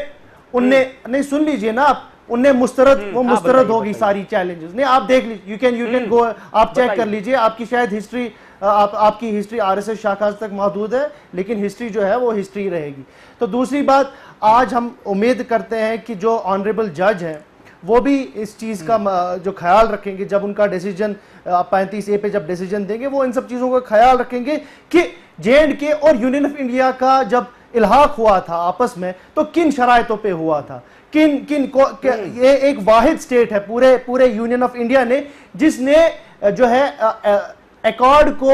नहीं, सुन लीजिए ना आप, उनने मुस्तरद होगी सारी चैलेंजेस। नहीं आप देख लीजिए, यू कैन गो, आप चेक कर लीजिए, आपकी शायद हिस्ट्री, आपकी हिस्ट्री RSS शाखा तक महदूद है, लेकिन हिस्ट्री जो है वो हिस्ट्री रहेगी। तो दूसरी बात, आज हम उम्मीद करते हैं कि जो ऑनरेबल जज हैं वो भी इस चीज़ का जो ख्याल रखेंगे, जब उनका डिसीजन 35A पे जब डिसीजन देंगे, वो इन सब चीज़ों का ख्याल रखेंगे कि J&K और यूनियन ऑफ इंडिया का जब इल्हाक हुआ था आपस में, तो किन शराइतों पे हुआ था, किन को ये एक वाहिद स्टेट है पूरे यूनियन ऑफ इंडिया ने जिसने जो है अकॉर्ड को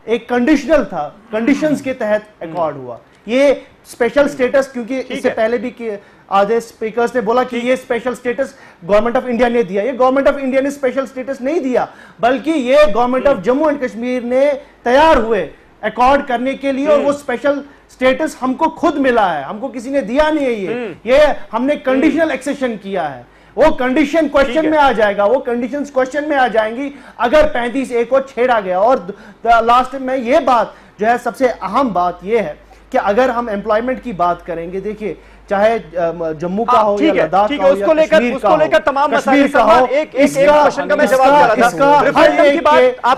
एक कंडीशनल था, कंडीशंस के तहत अकॉर्ड हुआ। ये स्पेशल स्टेटस, क्योंकि इससे पहले भी आधे स्पीकर्स ने बोला कि ये special status government of India ने दिया, ये गवर्नमेंट ऑफ इंडिया ने स्पेशल स्टेटस नहीं दिया, बल्कि ये government of Jammu and Kashmir ने तैयार हुए अकॉर्ड करने के लिए, और वो स्पेशल स्टेटस हमको खुद मिला है, हमको किसी ने दिया नहीं है। ये हमने कंडीशनल एक्सेशन किया है। वो कंडीशन क्वेश्चन में आ जाएगा, वो कंडीशंस क्वेश्चन में आ जाएंगी अगर 35A को छेड़ा गया। और लास्ट में ये बात जो है, सबसे अहम बात ये है कि अगर हम एम्प्लॉयमेंट की बात करेंगे, देखिए चाहे जम्मू का हो या लद्दाख का हो, उसको लेकर तमाम मसाइल का हो, एक क्वेश्चन का मैं जवाब दे रहा था। इसका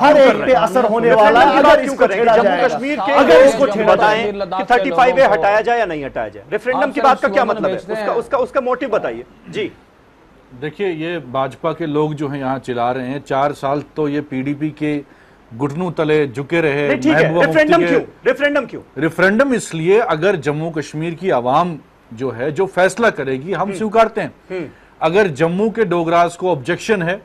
हर एक पे असर होने वाला है अगर इसको छेड़ा जम्मू कश्मीर के, अगर इसको बताएं कि 35A हटाया जाए या नहीं हटाया जाए, रेफरेंडम की बात का क्या मतलब है, उसका मोटिव बताइए। जी देखिए, ये भाजपा के लोग जो हैं यहाँ चिल्ला रहे हैं, 4 साल तो ये PDP के घुटनों तले झुके रहे। रेफरेंडम क्यों? रेफरेंडम इसलिए, अगर जम्मू कश्मीर की आवाम जो है जो फैसला करेगी, हम स्वीकारते हैं। अगर जम्मू के डोगरास को ऑब्जेक्शन है,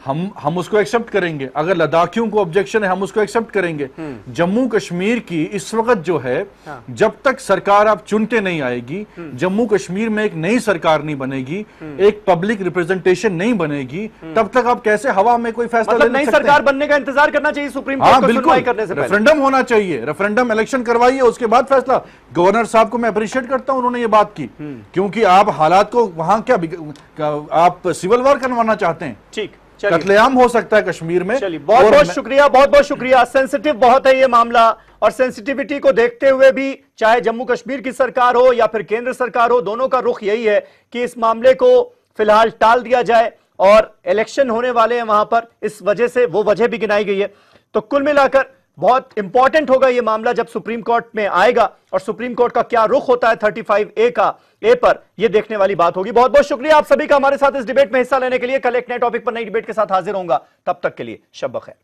हम उसको एक्सेप्ट करेंगे। अगर लद्दाखियों को ऑब्जेक्शन है, हम उसको एक्सेप्ट करेंगे। जम्मू कश्मीर की इस वक्त जो है, जब तक सरकार आप चुनते नहीं आएगी, जम्मू कश्मीर में एक नई सरकार नहीं बनेगी, एक पब्लिक रिप्रेजेंटेशन नहीं बनेगी, तब तक आप कैसे हवा में कोई फैसला ले सकते हैं? नई सरकार बनने का इंतजार करना चाहिए सुप्रीम कोर्ट को सुनवाई करने से पहले। रेफरेंडम होना चाहिए, रेफरेंडम इलेक्शन करवाइए, उसके बाद फैसला। गवर्नर साहब को मैं अप्रिशिएट करता हूं, उन्होंने ये बात की, क्योंकि आप हालात को वहां क्या आप सिविल वॉर करवाना चाहते हैं? ठीक, कत्लेआम हो सकता है कश्मीर में। चलिए, बहुत बहुत शुक्रिया। सेंसिटिव बहुत है ये मामला, और सेंसिटिविटी को देखते हुए भी चाहे जम्मू कश्मीर की सरकार हो या फिर केंद्र सरकार हो, दोनों का रुख यही है कि इस मामले को फिलहाल टाल दिया जाए, और इलेक्शन होने वाले हैं वहां पर, इस वजह से वो वजह भी गिनाई गई है। तो कुल मिलाकर बहुत इंपॉर्टेंट होगा ये मामला जब सुप्रीम कोर्ट में आएगा, और सुप्रीम कोर्ट का क्या रुख होता है 35A पर, यह देखने वाली बात होगी। बहुत बहुत शुक्रिया आप सभी का हमारे साथ इस डिबेट में हिस्सा लेने के लिए। कल एक नए टॉपिक पर नई डिबेट के साथ हाजिर होऊंगा, तब तक के लिए शब बखैर।